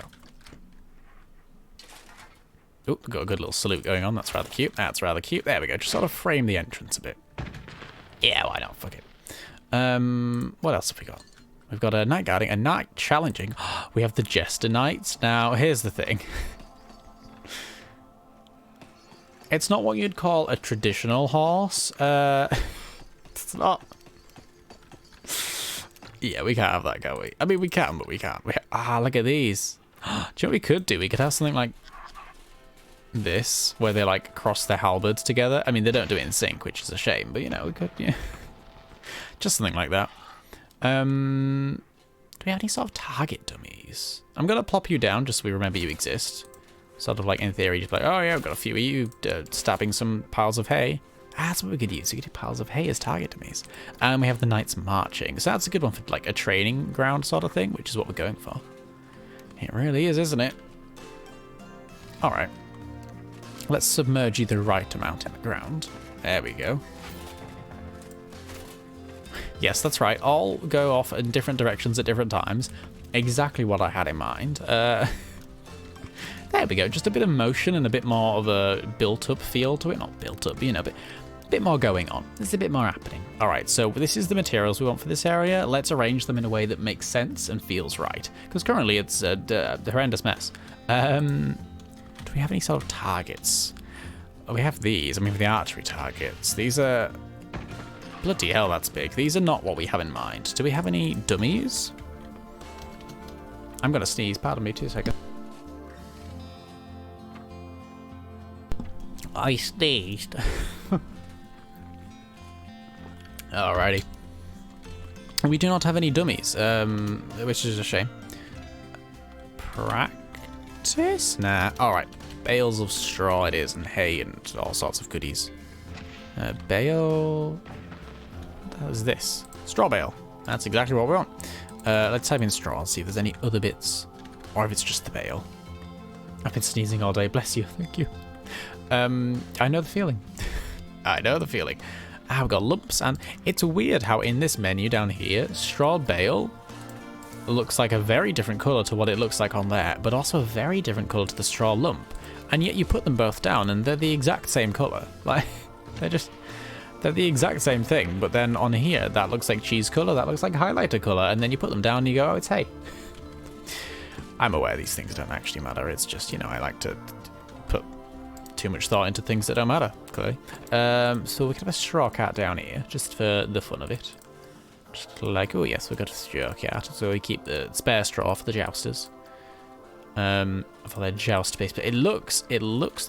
Oh, got a good little salute going on. That's rather cute. That's rather cute. There we go. Just sort of frame the entrance a bit. Yeah, why not? Fuck it. What else have we got? We've got a night guarding, a night challenging. We have the Jester Knights. Now, here's the thing. It's not what you'd call a traditional horse. It's not. Yeah, we can't have that, can we? I mean, we can, but we can't. Look at these. Do you know what we could do? We could have something like this, where they like cross their halberds together. I mean, they don't do it in sync, which is a shame, but you know, we could, yeah. Just something like that. Do we have any sort of target dummies? I'm going to plop you down just so we remember you exist. Sort of like in theory, just like, oh yeah, I've got a few of you stabbing some piles of hay. That's what we could use. We could do piles of hay as target dummies. And we have the knights marching. So that's a good one for like a training ground sort of thing, which is what we're going for. It really is, isn't it? All right. Let's submerge you the right amount in the ground. There we go. Yes, that's right. All go off in different directions at different times. Exactly what I had in mind. There we go. Just a bit of motion and a bit more of a built-up feel to it. Not built up, but, you know, a bit more going on. There's a bit more happening. All right, so this is the materials we want for this area. Let's arrange them in a way that makes sense and feels right. Because currently it's a horrendous mess. Do we have any sort of targets? Oh, we have these. I mean, for the archery targets. These are... Bloody hell, that's big. These are not what we have in mind. Do we have any dummies? I'm going to sneeze. Pardon me, 2 seconds. I sneezed. Alrighty. We do not have any dummies, which is a shame. Practice? Nah. Alright. Bales of straw it is, and hay, and all sorts of goodies. Bale... What is this? Straw bale. That's exactly what we want. Let's type in straw and see if there's any other bits. Or if it's just the bale. I've been sneezing all day. Bless you. Thank you. I know the feeling. I know the feeling. I've got lumps, and it's weird how in this menu down here, straw bale looks like a very different colour to what it looks like on there, but also a very different colour to the straw lump. And yet you put them both down and they're the exact same colour. Like, they're the exact same thing, but then on here, that looks like cheese colour, that looks like highlighter colour, and then you put them down and you go, oh, it's hay. I'm aware these things don't actually matter, it's just, you know, I like to put too much thought into things that don't matter, clearly. So we can have a straw cat down here, just for the fun of it. Just like, oh yes, we've got a straw cat, so we keep the spare straw for the jousters. For their joust base, but it looks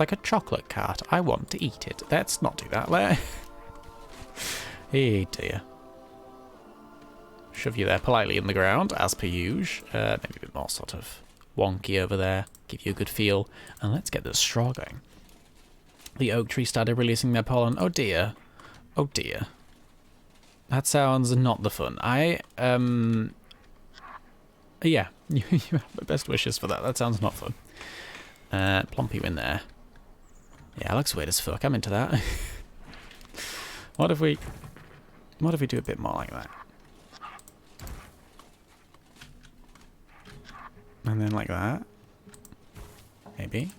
like a chocolate cart. I want to eat it. Let's not do that. Hey dear. Shove you there politely in the ground, as per usual. Maybe a bit more sort of wonky over there. Give you a good feel. And let's get the straw going. The oak tree started releasing their pollen. Oh dear. Oh dear. That sounds not the fun. Yeah, you have my best wishes for that. That sounds not fun. Plump you in there. Yeah, it looks weird as fuck. I'm into that. What if we do a bit more like that? And then like that? Maybe?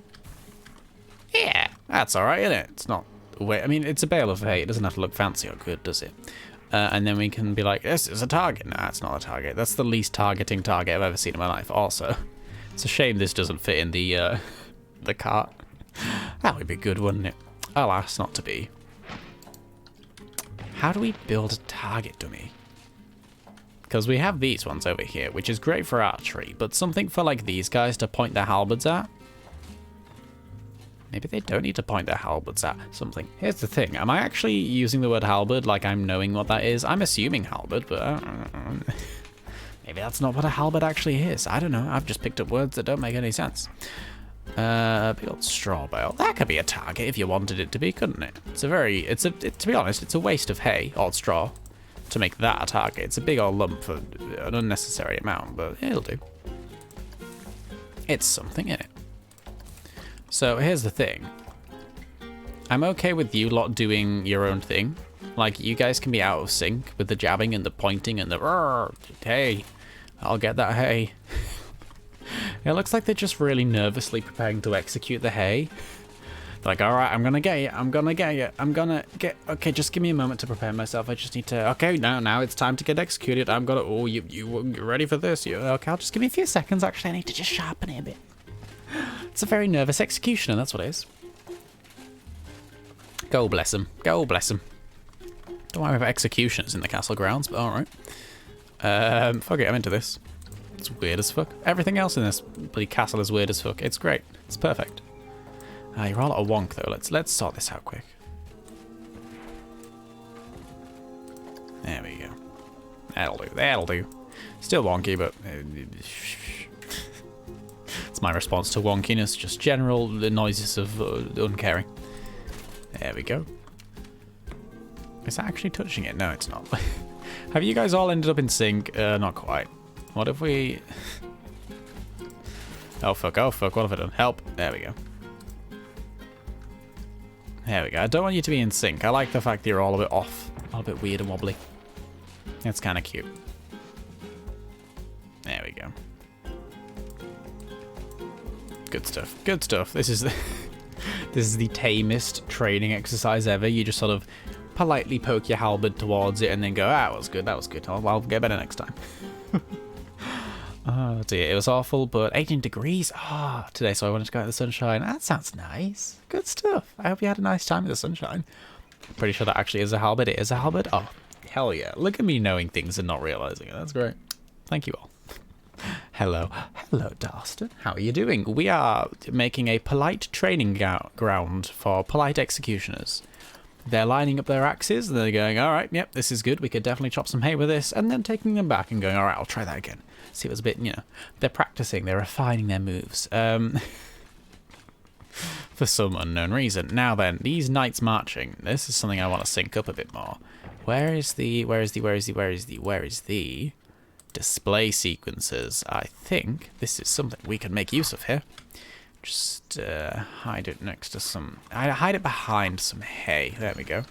Yeah, that's alright, isn't it? It's not... I mean, it's a bale of hay. It doesn't have to look fancy or good, does it? And then we can be like, this is a target. Nah, it's not a target. That's the least targeting target I've ever seen in my life. Also, it's a shame this doesn't fit in the cart. That would be good, wouldn't it? Alas, not to be. How do we build a target dummy? Because we have these ones over here, which is great for archery, but something for like these guys to point their halberds at. Maybe they don't need to point their halberds at something. Here's the thing. Am I actually using the word halberd like I'm knowing what that is? I'm assuming halberd, but maybe that's not what a halberd actually is. I don't know. I've just picked up words that don't make any sense. Big old straw bale. That could be a target if you wanted it to be, couldn't it? To be honest, it's a waste of hay or straw to make that a target. It's a big old lump for an unnecessary amount, but it'll do. It's something, isn't it? So here's the thing. I'm okay with you lot doing your own thing. Like, you guys can be out of sync with the jabbing and the pointing and the hey, I'll get that hay. It looks like they're just really nervously preparing to execute the hay. They're like, alright, I'm gonna get you. Okay, just give me a moment to prepare myself. I just need to, okay, now it's time to get executed. I'm gonna, oh, you're ready for this? Okay, I'll just give me a few seconds. Actually, I need to just sharpen it a bit. It's a very nervous executioner, that's what it is. Go bless him. Go bless him. Don't worry about executions in the castle grounds, but alright. Fuck it, I'm into this. It's weird as fuck. Everything else in this bloody castle is weird as fuck. It's great. It's perfect. You're all at a wonk though. Let's sort this out quick. There we go. That'll do. That'll do. Still wonky, but it's my response to wonkiness. Just general noises of uncaring. There we go. Is that actually touching it? No, it's not. Have you guys all ended up in sync? Not quite. What if we... Oh fuck, what have I done? Help. There we go. There we go. I don't want you to be in sync. I like the fact that you're all a bit off. All a bit weird and wobbly. That's kind of cute. There we go. Good stuff. Good stuff. This is the this is the tamest training exercise ever. You just sort of politely poke your halberd towards it and then go, ah, that was good, that was good. I'll get better next time. Oh dear, it was awful, but 18 degrees today, so I wanted to go out in the sunshine. That sounds nice. Good stuff. I hope you had a nice time in the sunshine. Pretty sure that actually is a halberd. It is a halberd. Oh, hell yeah. Look at me knowing things and not realizing it. That's great. Thank you all. Hello. Hello, Darston. How are you doing? We are making a polite training ground for polite executioners. They're lining up their axes and they're going, all right, yep, this is good. We could definitely chop some hay with this. And then taking them back and going, all right, I'll try that again. See, it was a bit, you know, they're practicing, they're refining their moves. For some unknown reason. Now then, these knights marching. This is something I want to sync up a bit more. Where is the display sequences? I think this is something we can make use of here. Just hide it next to some... hide it behind some hay. There we go.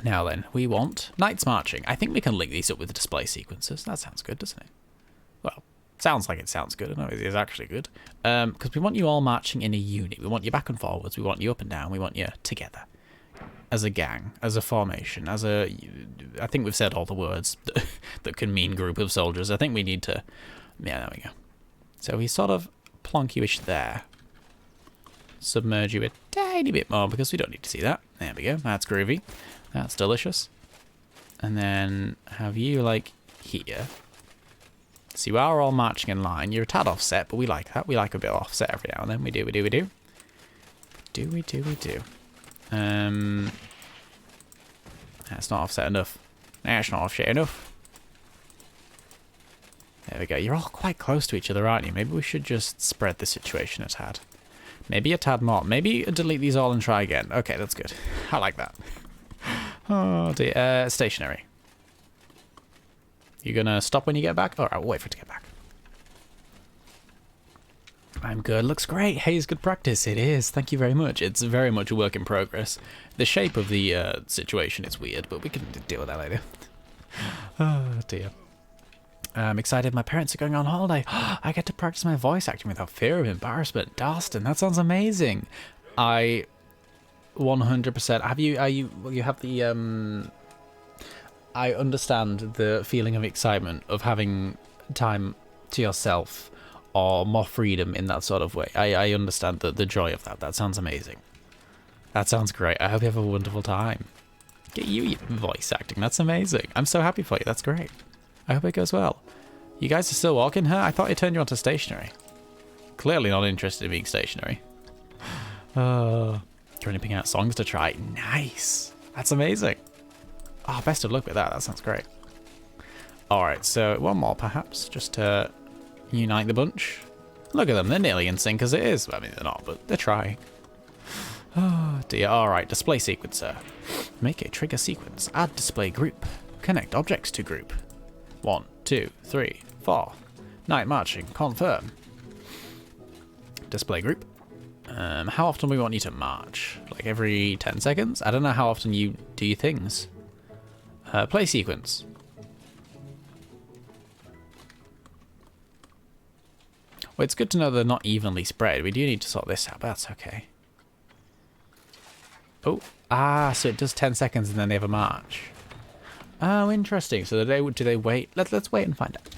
Now then, we want knights marching. I think we can link these up with the display sequences. That sounds good, doesn't it? Well, sounds like it sounds good. I know it is actually good. Because we want you all marching in a unit. We want you back and forwards. We want you up and down. We want you together. As a gang, as a formation, as a... I think we've said all the words that can mean group of soldiers. I think we need to... Yeah, there we go. So we sort of plonk you-ish there. Submerge you a tiny bit more because we don't need to see that. There we go. That's groovy. That's delicious. And then have you, like, here. So you are all marching in line. You're a tad offset, but we like that. We like a bit of offset every now and then. We do. That's not offset enough. That's not offset enough. There we go. You're all quite close to each other, aren't you? Maybe we should just spread the situation a tad. Maybe a tad more. Maybe delete these all and try again. Okay, that's good. I like that. Oh dear. Stationary. You gonna stop when you get back? Alright, we'll wait for it to get back. I'm good. Looks great. Hey, it's good practice. It is. Thank you very much. It's very much a work in progress. The shape of the situation is weird, but we can deal with that later. Oh dear. I'm excited. My parents are going on holiday. I get to practice my voice acting without fear of embarrassment. Darston, that sounds amazing. I 100% have you have the I understand the feeling of excitement of having time to yourself or more freedom in that sort of way. I understand the joy of that. That sounds amazing. That sounds great. I hope you have a wonderful time. Get you voice acting. That's amazing. I'm so happy for you. That's great. I hope it goes well. You guys are still walking, huh? I thought I turned you onto stationary. Clearly not interested in being stationary. Trying to pick out songs to try. Nice. That's amazing. Oh, best of luck with that. That sounds great. Alright, so one more perhaps, just to unite the bunch. Look at them, they're nearly in sync as it is. I mean, they're not, but they're trying. Oh dear. Alright, display sequencer. Make a trigger sequence. Add display group. Connect objects to group. 1, 2, 3, 4. Night marching. Confirm. Display group. How often do we want you to march? Like every 10 seconds? I don't know how often you do your things. Play sequence. Well, it's good to know they're not evenly spread. We do need to sort this out, but that's okay. Oh, so it does 10 seconds and then they have a march. Oh, interesting. So do they wait? Let's wait and find out.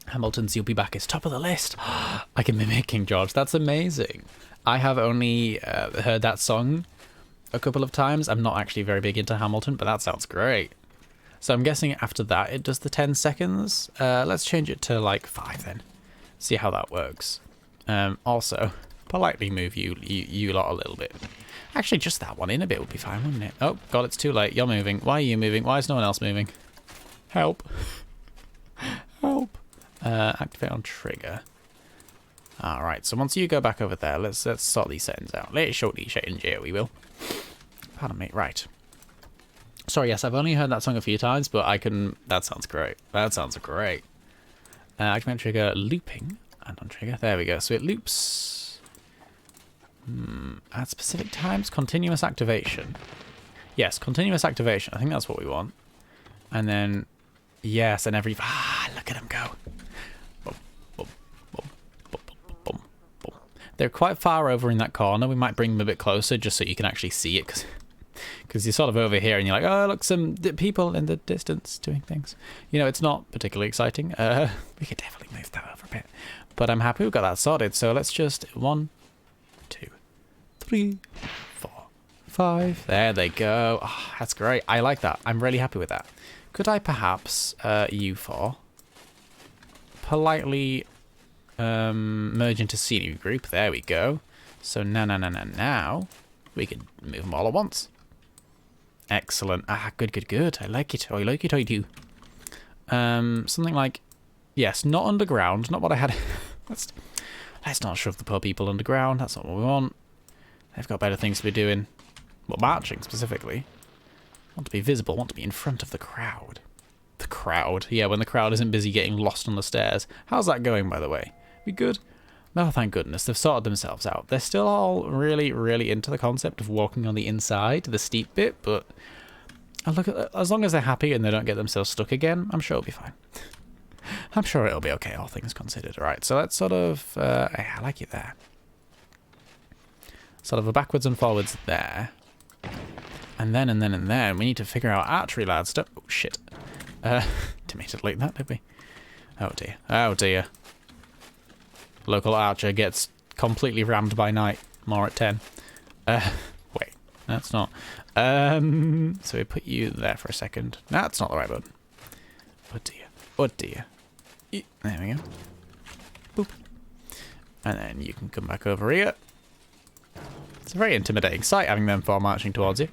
Hamilton's You'll Be Back is top of the list. I can mimic King George. That's amazing. I have only heard that song a couple of times. I'm not actually very big into Hamilton, but that sounds great. So I'm guessing after that it does the 10 seconds. Let's change it to like 5 then. See how that works. Also, politely move you lot a little bit. Actually, just that one in a bit would be fine, wouldn't it? Oh, God, it's too late. You're moving. Why are you moving? Why is no one else moving? Help. Help. Activate on trigger. Alright, so once you go back over there, let's sort these settings out. Let's show these settings here, we will. Pardon me. Right. Sorry, yes, I've only heard that song a few times, but I can... That sounds great. That sounds great. Activate on trigger, looping. And on trigger. There we go. So it loops... at specific times, continuous activation. Yes, continuous activation. I think that's what we want. And then, yes, and every... look at them go. Boom, boom, boom, boom, boom, boom, boom. They're quite far over in that corner. We might bring them a bit closer just so you can actually see it, because you're sort of over here and you're like, oh, look, some people in the distance doing things. You know, it's not particularly exciting. We could definitely move that over a bit. But I'm happy we've got that sorted. So let's just... 1, 2, 3, 4, 5. There they go. Oh, that's great. I like that. I'm really happy with that. Could I perhaps, you four, politely merge into senior group? There we go. So now we can move them all at once. Excellent. Good. I like it. I like it. I do. Something like, yes, not underground. Not what I had. Let's not shove the poor people underground. That's not what we want. They've got better things to be doing. Well, marching specifically. Want to be visible. Want to be in front of the crowd. The crowd. Yeah, when the crowd isn't busy getting lost on the stairs. How's that going, by the way? We good? Oh, thank goodness. They've sorted themselves out. They're still all really, really into the concept of walking on the inside, the steep bit, but look at as long as they're happy and they don't get themselves stuck again, I'm sure it'll be fine. I'm sure it'll be okay, all things considered. All right, so let's sort of... I like it there. Sort of a backwards and forwards there. And then we need to figure out archery, lads. Oh, shit. Didn't mean to delete that, did we? Oh, dear. Oh, dear. Local archer gets completely rammed by night. More at 10. Wait. That's not... so we put you there for a second. No, that's not the right button. Oh, dear. Oh, dear. There we go. Boop. And then you can come back over here. It's a very intimidating sight having them four marching towards you.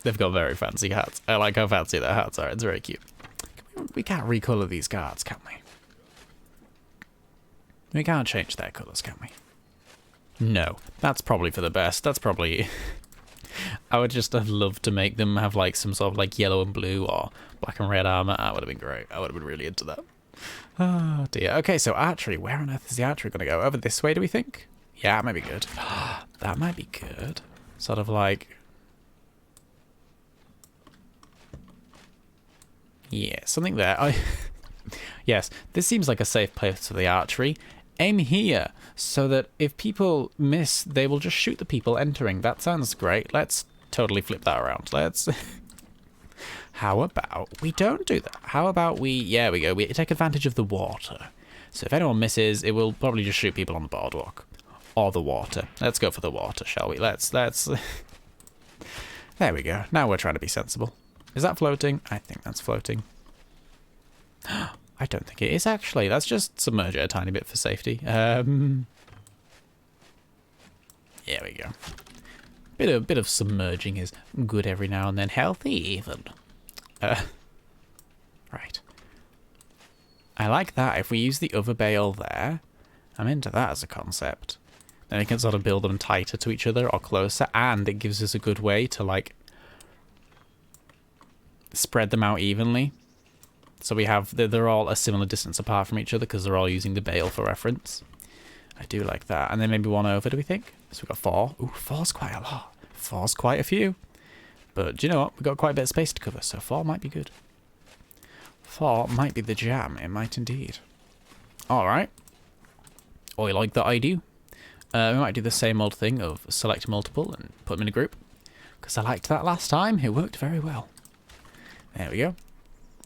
They've got very fancy hats. I like how fancy their hats are. It's very cute. We can't recolour these guards, can we? We can't change their colours, can we? No. That's probably for the best. That's probably... I would just have loved to make them have like some sort of like yellow and blue or black and red armour. That would have been great. I would have been really into that. Oh dear. Okay, so archery. Where on earth is the archery going to go? Over this way, do we think? Yeah, that might be good. That might be good. Sort of like... Yeah, something there. Yes, this seems like a safe place for the archery. Aim here, so that if people miss, they will just shoot the people entering. That sounds great. Let's totally flip that around. Let's... How about we don't do that? How about we... Yeah, we go. We take advantage of the water. So if anyone misses, it will probably just shoot people on the boardwalk. Or the water. Let's go for the water, shall we? Let's... There we go. Now we're trying to be sensible. Is that floating? I think that's floating. I don't think it is, actually. That's just submerge it a tiny bit for safety. There we go. Bit of submerging is good every now and then. Healthy, even. Right. I like that. If we use the other bale there, I'm into that as a concept. Then we can sort of build them tighter to each other or closer, and it gives us a good way to, like, spread them out evenly. So we have, they're all a similar distance apart from each other because they're all using the bale for reference. I do like that. And then maybe one over, do we think? So we've got 4. Ooh, 4's quite a lot. 4's quite a few. But do you know what? We've got quite a bit of space to cover, so 4 might be good. 4 might be the jam. It might indeed. Alright. I like that I do. We might do the same old thing of select multiple and put them in a group. Because I liked that last time. It worked very well. There we go.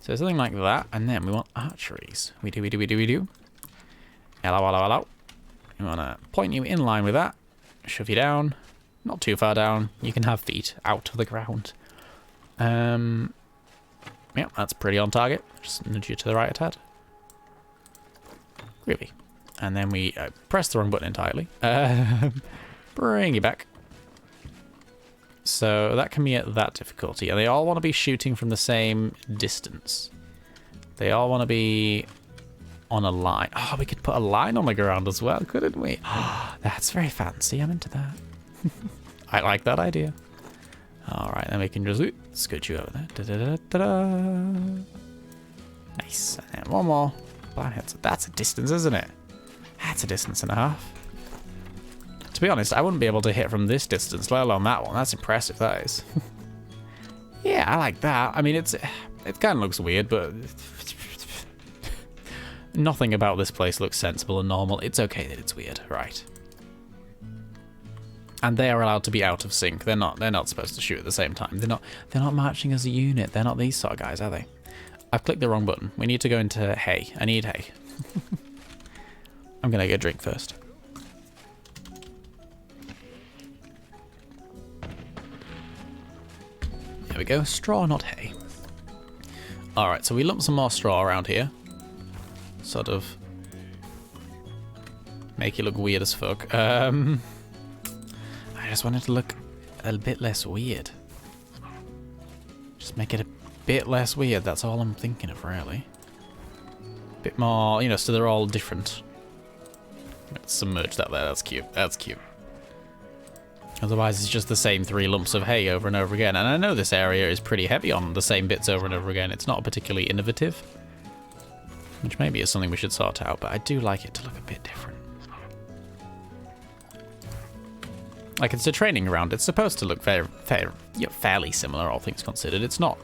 So something like that, and then we want archeries. We do. Hello. We want to point you in line with that. Shove you down. Not too far down. You can have feet out of the ground. Yeah, that's pretty on target. Just nudge you to the right a tad. Really. And then we press the wrong button entirely. Bring you back. So that can be at that difficulty. And they all want to be shooting from the same distance. They all want to be on a line. Oh, we could put a line on the ground as well, couldn't we? Oh, that's very fancy. I'm into that. I like that idea. All right, then we can just scoot you over there. Da-da-da-da-da. Nice. And one more. That's a distance, isn't it? That's a distance and a half. To be honest, I wouldn't be able to hit from this distance, let alone that one. That's impressive, that is. Yeah, I like that. I mean, it kind of looks weird, but nothing about this place looks sensible and normal. It's okay that it's weird, right? And they are allowed to be out of sync. They're not supposed to shoot at the same time. They're not marching as a unit. They're not these sort of guys, are they? I've clicked the wrong button. We need to go into hay. I need hay. I'm gonna get a drink first. There we go. Straw, not hay. Alright, so we lump some more straw around here. Sort of make it look weird as fuck. I just want it to look a bit less weird. Just make it a bit less weird. That's all I'm thinking of, really. Bit more, you know, so they're all different. Let's submerge that there. That's cute. That's cute. Otherwise, it's just the same 3 lumps of hay over and over again. And I know this area is pretty heavy on the same bits over and over again. It's not particularly innovative, which maybe is something we should sort out, but I do like it to look a bit different. Like, it's a training ground. It's supposed to look fairly similar, all things considered. It's not,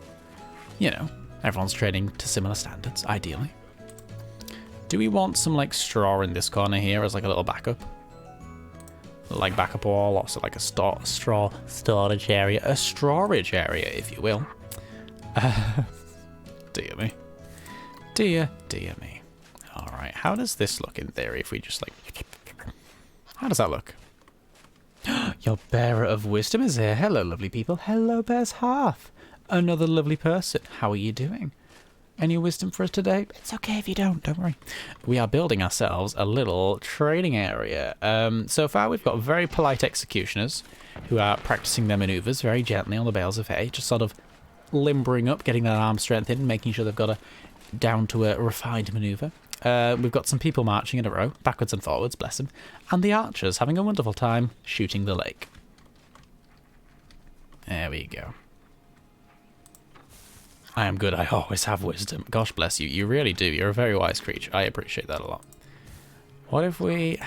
you know, everyone's training to similar standards, ideally. Do we want some, like, straw in this corner here as, like, a little backup? Like backup wall, also like a straw storage area. A strawage area, if you will. Dear me. Dear me. Alright, how does this look in theory if we just, like... How does that look? Your bearer of wisdom is here. Hello, lovely people. Hello, Bear's Hearth. Another lovely person. How are you doing? Any wisdom for us today? It's okay if you don't worry. We are building ourselves a little trading area. So far, we've got very polite executioners who are practicing their maneuvers very gently on the bales of hay, just sort of limbering up, getting their arm strength in, making sure they've got down to a refined maneuver. We've got some people marching in a row, backwards and forwards, bless them, and the archers having a wonderful time shooting the lake. There we go. I am good. I always have wisdom. Gosh bless you. You really do. You're a very wise creature. I appreciate that a lot. What if we...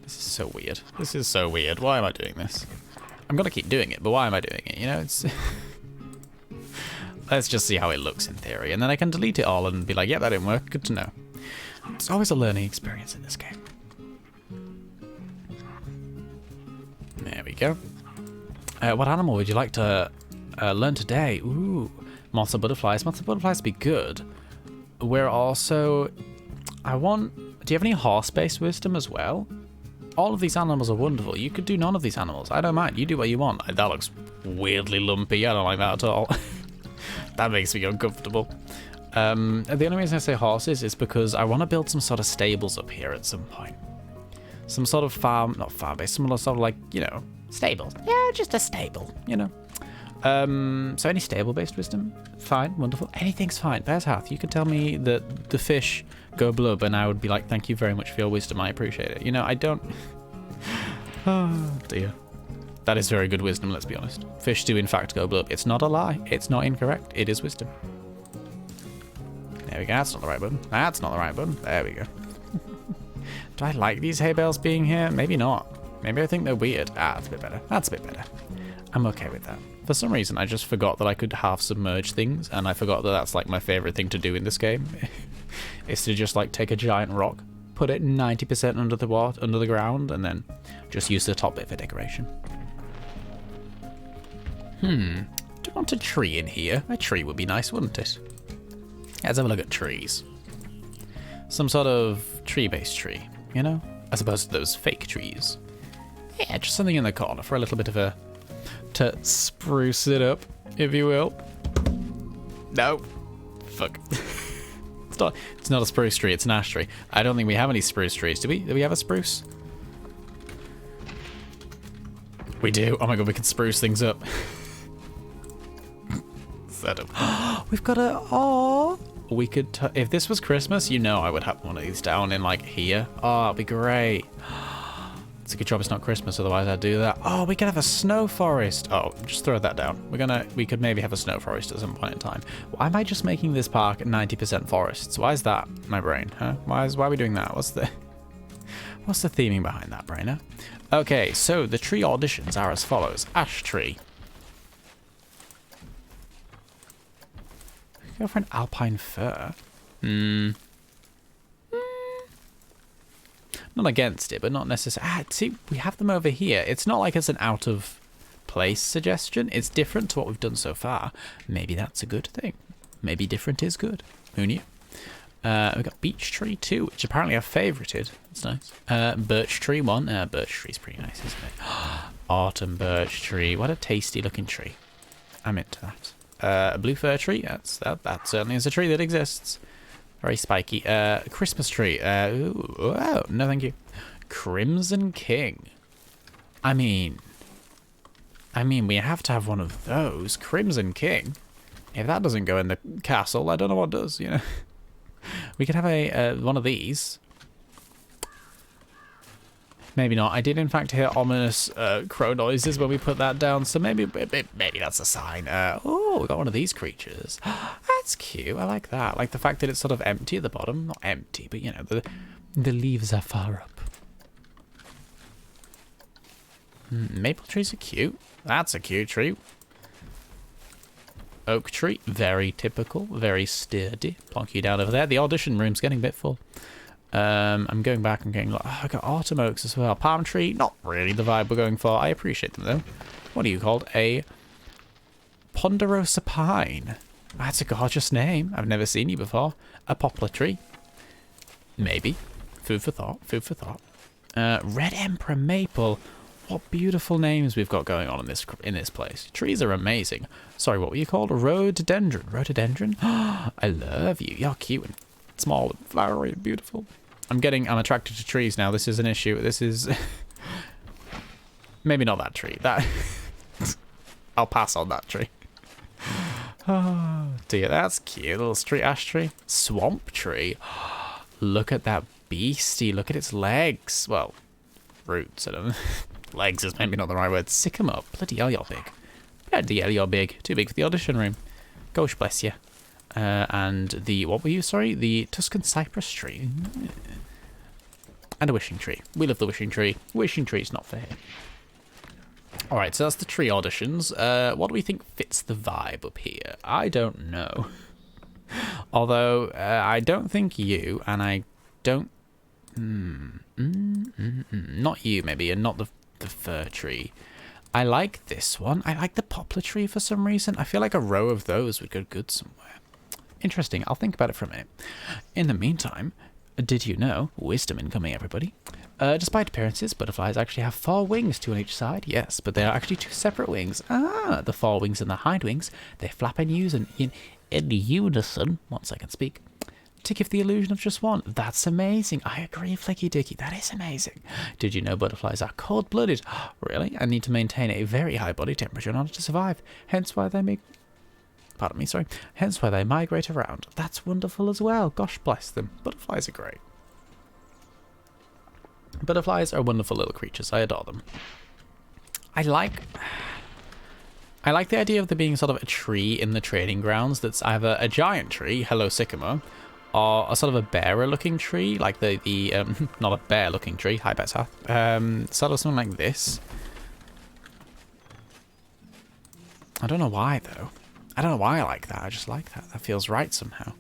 This is so weird. This is so weird. Why am I doing this? I'm going to keep doing it, but why am I doing it? You know, it's... Let's just see how it looks in theory. And then I can delete it all and be like, yeah, that didn't work. Good to know. It's always a learning experience in this game. There we go. What animal would you like to learn today? Ooh. Moths or butterflies. Moths or butterflies would be good. We're also... Do you have any horse-based wisdom as well? All of these animals are wonderful. You could do none of these animals. I don't mind. You do what you want. That looks weirdly lumpy. I don't like that at all. That makes me uncomfortable. The only reason I say horses is because I want to build some sort of stables up here at some point. Some sort of farm... Not farm-based. Some sort of, like, you know... Stables. Yeah, just a stable, you know. So any stable-based wisdom? Fine, wonderful. Anything's fine. Bear's Hearth, you could tell me that the fish go blub and I would be like, thank you very much for your wisdom, I appreciate it. You know, I don't... Oh, dear. That is very good wisdom, let's be honest. Fish do in fact go blub. It's not a lie. It's not incorrect. It is wisdom. There we go. That's not the right button. That's not the right button. There we go. Do I like these hay bales being here? Maybe not. Maybe I think they're weird. Ah, that's a bit better. That's a bit better. I'm okay with that. For some reason, I just forgot that I could half submerge things, and I forgot that that's like my favorite thing to do in this game. Is to just like take a giant rock, put it 90% under the water, under the ground, and then just use the top bit for decoration. Do you want a tree in here? A tree would be nice, wouldn't it? Let's have a look at trees. Some sort of tree-based tree, you know? As opposed to those fake trees. Yeah, just something in the corner for a little bit of a... to spruce it up, if you will. No. Fuck. It's not a spruce tree, it's an ash tree. I don't think we have any spruce trees. Do we? Do we have a spruce? We do. Oh my god, we can spruce things up. Set up. We've got a... Oh, we could... If this was Christmas, you know I would have one of these down in, like, here. Oh, it'd be great. It's a good job it's not Christmas, otherwise I'd do that. Oh, we could have a snow forest. Oh, just throw that down. We could maybe have a snow forest at some point in time. Why am I just making this park 90% forests? Why is that, my brain? Huh? Why are we doing that? What's the theming behind that, brainer? Okay, so the tree auditions are as follows. Ash tree. Go for an alpine fir. Not against it, but not necessarily. See, we have them over here. It's not like it's an out of place suggestion. It's different to what we've done so far. Maybe that's a good thing. Maybe different is good. Who knew? We've got beech tree 2, which apparently I've favorited. That's nice. Birch tree 1. Birch tree's pretty nice, isn't it? Autumn birch tree. What a tasty looking tree. I'm into that. A blue fir tree. That certainly is a tree that exists. Very spiky. Christmas tree. Ooh, wow, no thank you. Crimson King. I mean, we have to have one of those. Crimson King. If that doesn't go in the castle, I don't know what does, you know. We could have a one of these. Maybe not. I did in fact hear ominous crow noises when we put that down, so maybe that's a sign. Oh, we got one of these creatures. That's cute. I like that. Like the fact that it's sort of empty at the bottom. Not empty, but you know, the leaves are far up. Maple trees are cute. That's a cute tree. Oak tree, very typical, very sturdy. Plonk you down over there. The audition room's getting a bit full. I'm going back and getting, I got autumn oaks as well. Palm tree, not really the vibe we're going for. I appreciate them though. What are you called? A ponderosa pine. That's a gorgeous name. I've never seen you before. A poplar tree. Maybe. Food for thought. Food for thought. Red emperor maple. What beautiful names we've got going on in this place. Trees are amazing. Sorry, what were you called? Rhododendron. Rhododendron? I love you. You're cute and small and flowery and beautiful. I'm attracted to trees now. This is an issue. This is maybe not that tree. That I'll pass on that tree. Oh dear, that's cute. Little street ash tree. Swamp tree. Look at that beastie. Look at its legs. Well, roots. I don't know. Legs is maybe not the right word. Sycamore. Bloody hell, you're big. Bloody hell, you're big. Too big for the audition room. Gosh bless you. And the, what were you, sorry? The Tuscan cypress tree. And a wishing tree. We love the wishing tree. Wishing tree's not fair. Alright, so that's the tree auditions. What do we think fits the vibe up here? I don't know. Although, I don't think you, and I don't... Not you, maybe, and not the fir tree. I like this one. I like the poplar tree for some reason. I feel like a row of those would go good somewhere. Interesting. I'll think about it for a minute. In the meantime, did you know, wisdom incoming everybody, despite appearances, butterflies actually have 4 wings, 2 on each side. Yes, but they are actually 2 separate wings. Ah, the 4 wings and the hind wings, they flap and use in unison, once I can speak, to give the illusion of just one. That's amazing. I agree, Flicky Dicky. That is amazing. Did you know butterflies are cold-blooded? Really? And need to maintain a very high body temperature in order to survive. Hence why they make... Pardon me, sorry. Hence why they migrate around. That's wonderful as well. Gosh bless them. Butterflies are great. Butterflies are wonderful little creatures. I adore them. I like the idea of there being sort of a tree in the trading grounds that's either a giant tree, hello sycamore, or a sort of a bearer-looking tree, like the not a bear-looking tree, hi Betshath, sort of something like this. I don't know why, though. I don't know why I like that, I just like that. That feels right somehow.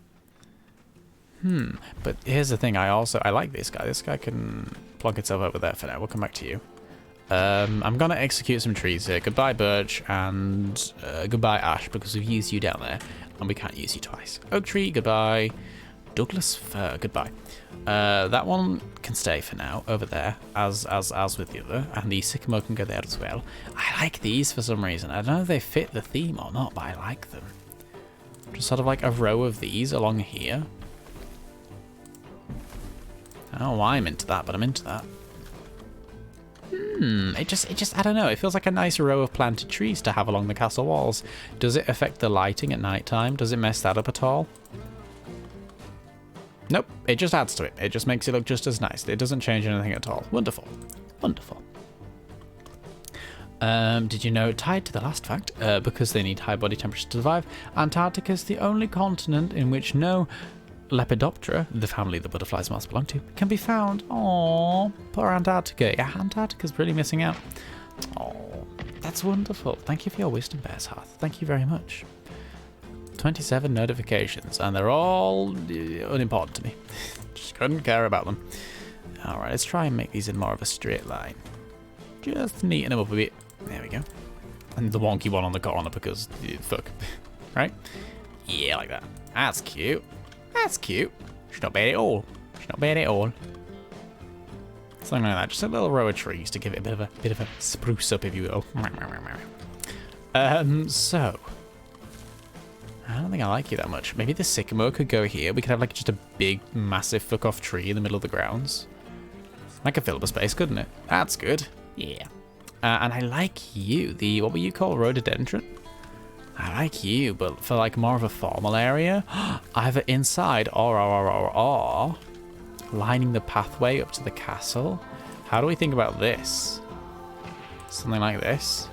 But here's the thing, I like this guy. This guy can plonk itself over there for now. We'll come back to you. I'm going to execute some trees here. Goodbye, birch, and goodbye, ash, because we've used you down there, and we can't use you twice. Oak tree, goodbye. Douglas fir, goodbye. That one can stay for now, over there, as with the other, and the sycamore can go there as well. I like these for some reason. I don't know if they fit the theme or not, but I like them. Just sort of like a row of these along here. Oh, why I'm into that, but I'm into that. It just, I don't know, it feels like a nice row of planted trees to have along the castle walls. Does it affect the lighting at night time? Does it mess that up at all? Nope, it just adds to it. It just makes it look just as nice. It doesn't change anything at all. Wonderful. Wonderful. Did you know, tied to the last fact, because they need high body temperature to survive, Antarctica is the only continent in which no Lepidoptera, the family the butterflies must belong to, can be found. Aww, poor Antarctica. Yeah, Antarctica's really missing out. Oh, that's wonderful. Thank you for your wisdom, Bear's Hearth. Thank you very much. 27 notifications, and they're all unimportant to me. Just couldn't care about them. Alright, let's try and make these in more of a straight line. Just neaten them up a bit. There we go. And the wonky one on the corner because, fuck. Right? Yeah, like that. That's cute. That's cute. She's not bad at all. She's not bad at all. Something like that. Just a little row of trees to give it a bit of a spruce up, if you will. So I don't think I like you that much. Maybe the sycamore could go here. We could have like just a big, massive fuck off tree in the middle of the grounds. That could fill up a space, couldn't it? That's good. Yeah. And I like you. The, what were you called? Rhododendron? I like you, but for like more of a formal area, either inside or lining the pathway up to the castle. How do we think about this? Something like this.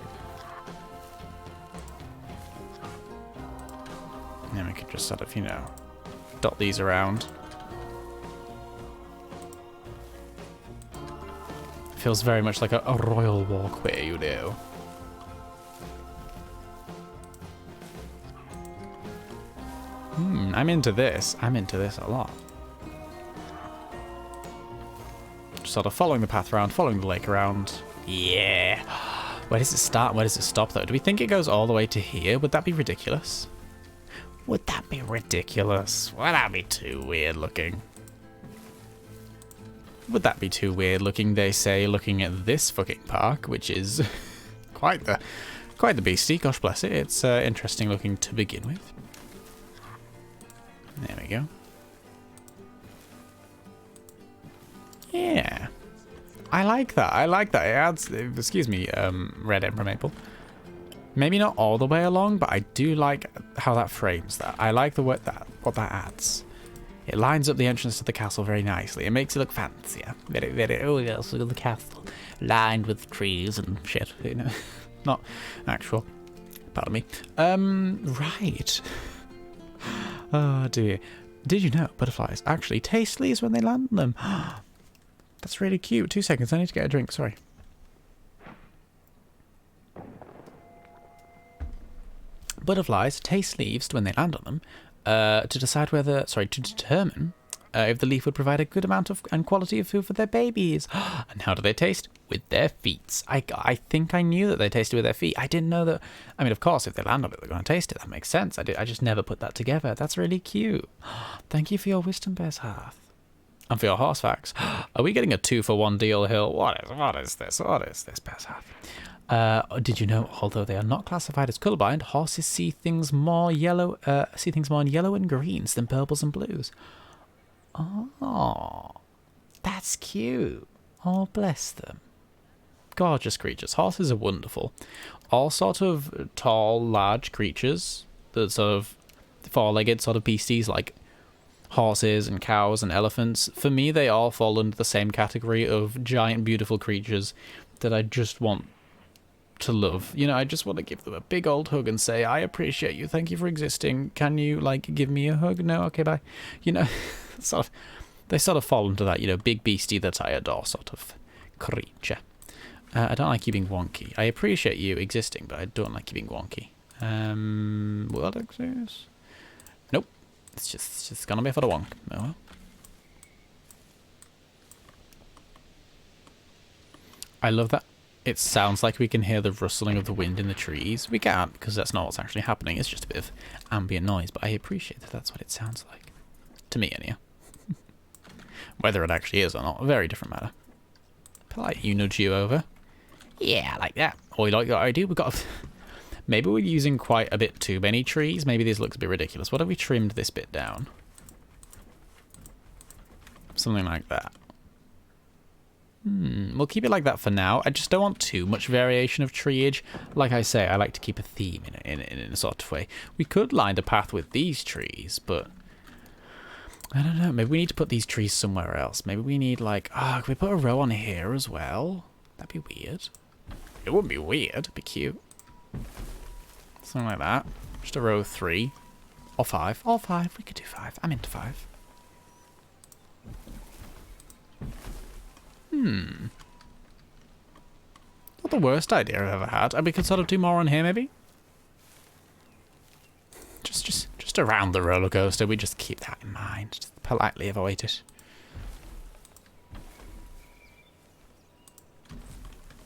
And then we could just sort of, you know, dot these around. Feels very much like a royal walkway, you know. I'm into this. I'm into this a lot. Just sort of following the path around, following the lake around. Yeah. Where does it start? Where does it stop, though? Do we think it goes all the way to here? Would that be ridiculous? Would that be ridiculous? Would that be too weird looking? Would that be too weird looking, they say, looking at this fucking park, which is quite the beastie. Gosh bless it. It's interesting looking to begin with. There we go. Yeah. I like that. I like that. It adds, excuse me, Red Emperor Maple. Maybe not all the way along, but I do like how that frames that. I like the what that adds. It lines up the entrance to the castle very nicely. It makes it look fancier. Very, very, oh yes, look at the castle. Lined with trees and shit, you know. Not actual. Pardon me. Right. Oh dear. Did you know butterflies actually taste leaves when they land on them? That's really cute. 2 seconds, I need to get a drink, sorry. Butterflies taste leaves when they land on them to determine if the leaf would provide a good amount of and quality of food for their babies. And how do they taste? With their feet. I think I knew that they tasted with their feet. I didn't know that. I mean, of course, if they land on it, they're going to taste it. That makes sense. I just never put that together. That's really cute. Thank you for your wisdom, Bear's Hearth. And for your horse facts. Are we getting a 2-for-1 deal, Hill? What is this? What is this, Bear's Hearth? Did you know, although they are not classified as colorblind, horses see things more yellow, in yellow and greens than purples and blues? Oh, that's cute. Oh, bless them. Gorgeous creatures. Horses are wonderful. All sort of tall, large creatures. The sort of four-legged sort of beasties like horses and cows and elephants. For me, they all fall under the same category of giant, beautiful creatures that I just want to love. You know, I just want to give them a big old hug and say, I appreciate you. Thank you for existing. Can you, like, give me a hug? No? Okay, bye. You know, they sort of fall into that, you know, big beastie that I adore sort of creature. I don't like you being wonky. I appreciate you existing, but I don't like you being wonky. World access? Nope. It's just gonna be for the wonk. Oh well. I love that. It sounds like we can hear the rustling of the wind in the trees. We can't, because that's not what's actually happening. It's just a bit of ambient noise, but I appreciate that that's what it sounds like. To me, anyhow. Whether it actually is or not, a very different matter. Polite, you nudge you over. Yeah, I like that. Oh, you like that idea? We've got... Maybe we're using quite a bit too many trees. Maybe this looks a bit ridiculous. What if we trimmed this bit down? Something like that. We'll keep it like that for now. I just don't want too much variation of treeage. Like I say, I like to keep a theme in a sort of way. We could line the path with these trees, but I don't know. Maybe we need to put these trees somewhere else. Maybe we need like, can we put a row on here as well? That'd be weird. It wouldn't be weird. It'd be cute. Something like that. Just a row of 3 or 5. Or 5. We could do 5. I'm into 5. Not the worst idea I've ever had. And we could sort of do more on here, maybe? Just around the roller coaster. We just keep that in mind. Just politely avoid it.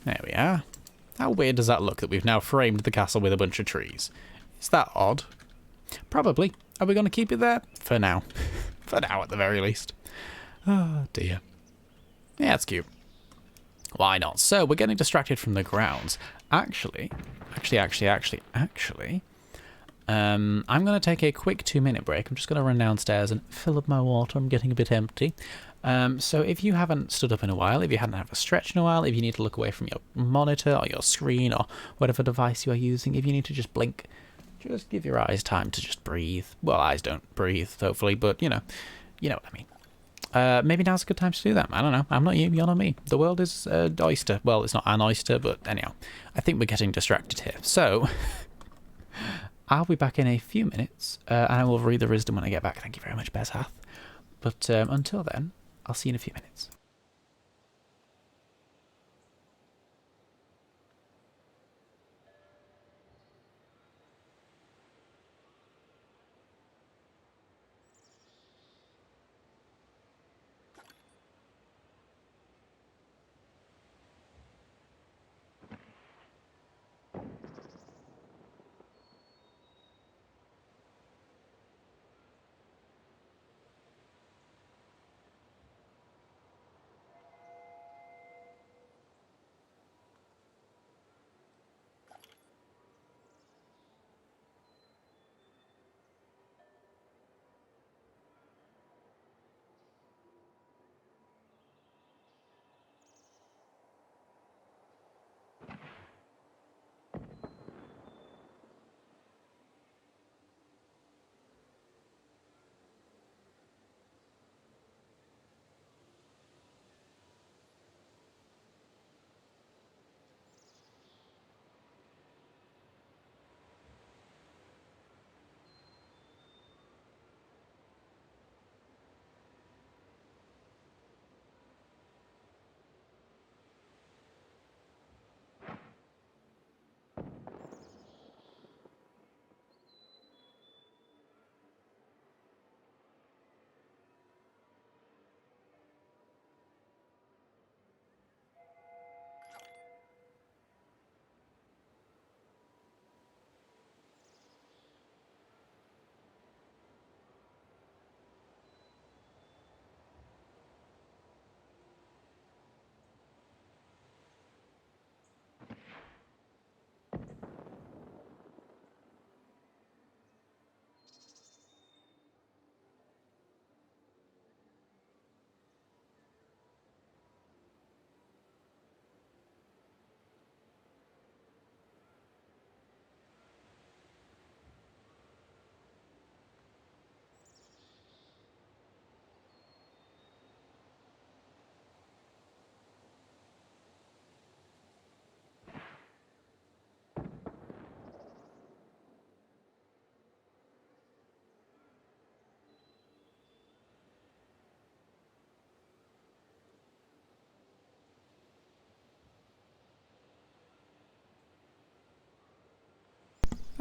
There we are. How weird does that look that we've now framed the castle with a bunch of trees? Is that odd? Probably. Are we going to keep it there? For now. For now, at the very least. Oh, dear. Yeah, it's cute. Why not? So, we're getting distracted from the grounds. Actually, I'm going to take a quick 2-minute break. I'm just going to run downstairs and fill up my water. I'm getting a bit empty. So if you haven't stood up in a while, if you hadn't had a stretch in a while, if you need to look away from your monitor or your screen or whatever device you are using, if you need to just blink, just give your eyes time to just breathe. Well, eyes don't breathe, hopefully, but you know what I mean. Maybe now's a good time to do that. I don't know. I'm not you, you're not me. The world is an oyster. Well, it's not an oyster, but anyhow. I think we're getting distracted here. So, I'll be back in a few minutes, and I will read the wisdom when I get back. Thank you very much, Bezhath. But until then, I'll see you in a few minutes.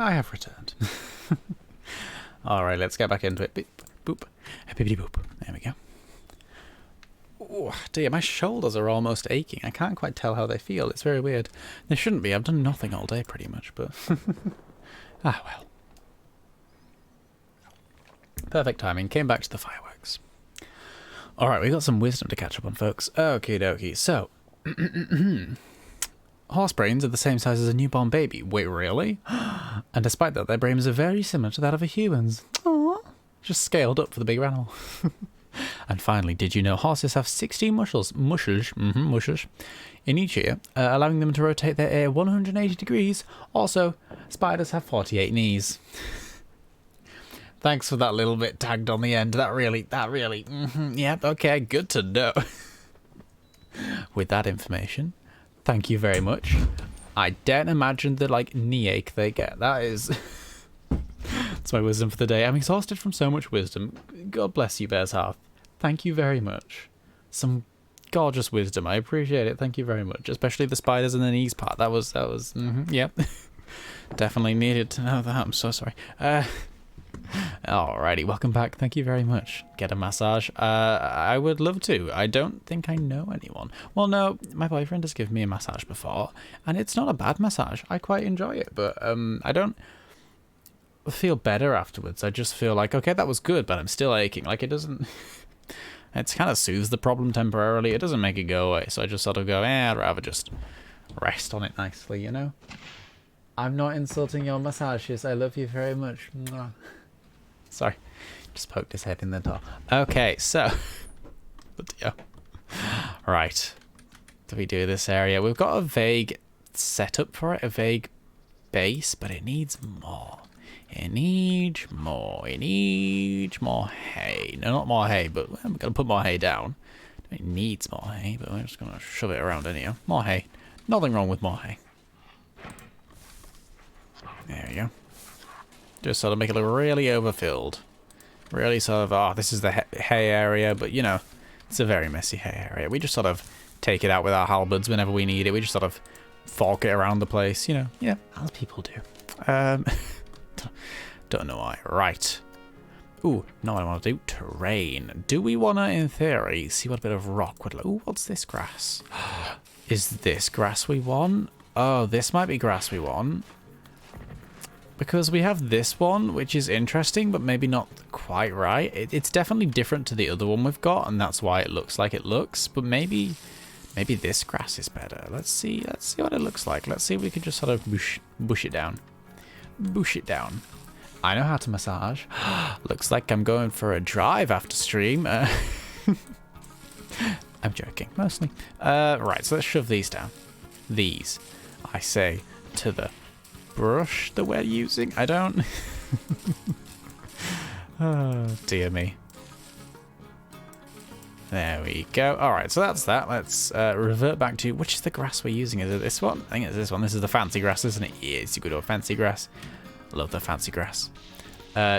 I have returned. Alright, let's get back into it. Beep, boop. Bippity boop. There we go. Oh, dear, my shoulders are almost aching. I can't quite tell how they feel. It's very weird. They shouldn't be. I've done nothing all day pretty much, but... ah, well. Perfect timing. Came back to the fireworks. Alright, we got some wisdom to catch up on, folks. Okie dokie. So... horse brains are the same size as a newborn baby. Wait, really? And despite that, their brains are very similar to that of a human's. Aww. Just scaled up for the bigger animal. And finally, did you know horses have 16 muscles in each ear, allowing them to rotate their ear 180 degrees? Also, spiders have 48 knees. Thanks for that little bit tagged on the end. That really, yep, okay, good to know. With that information, thank you very much. I daren't imagine the, like, knee ache they get. That is... That's my wisdom for the day. I'm exhausted from so much wisdom. God bless you, Bear's Hearth. Thank you very much. Some gorgeous wisdom. I appreciate it. Thank you very much. Especially the spiders and the knees part. That was, yep. Definitely needed to know that. I'm so sorry. Alrighty, welcome back. Thank you very much. Get a massage. I would love to. I don't think I know anyone. Well, no, my boyfriend has given me a massage before, and it's not a bad massage. I quite enjoy it, but I don't feel better afterwards. I just feel like, okay, that was good, but I'm still aching. Like, it doesn't... It's kind of soothes the problem temporarily. It doesn't make it go away, so I just sort of go, I'd rather just rest on it nicely, you know? I'm not insulting your massages. I love you very much. Mwah. Sorry, just poked his head in the door. Okay, so... Right. Do we do this area? We've got a vague setup for it, a vague base, but it needs more. It needs more. It needs more hay. No, not more hay, but I'm going to put more hay down. It needs more hay, but we're just going to shove it around anyhow. More hay. Nothing wrong with more hay. There we go. Just sort of make it look really overfilled. Really sort of, this is the hay area, but you know, it's a very messy hay area. We just sort of take it out with our halberds whenever we need it. We just sort of fork it around the place, you know. Yeah, as people do. Don't know why. Right. Ooh, no, I want to do terrain. Do we want to, in theory, see what a bit of rock would look? Ooh, what's this grass? Is this grass we want? Oh, this might be grass we want. Because we have this one, which is interesting, but maybe not quite right. It's definitely different to the other one we've got, and that's why it looks like it looks. But maybe this grass is better. Let's see what it looks like. Let's see if we can just sort of bush it down. Bush it down. I know how to massage. Looks like I'm going for a drive after stream. I'm joking, mostly. Right, so let's shove these down. These, I say, to the brush that we're using. I don't... Oh, dear me. There we go. Alright, so that's that. Let's revert back to... Which is the grass we're using? Is it this one? I think it's this one. This is the fancy grass, isn't it? Yeah, it's a good old fancy grass. Love the fancy grass.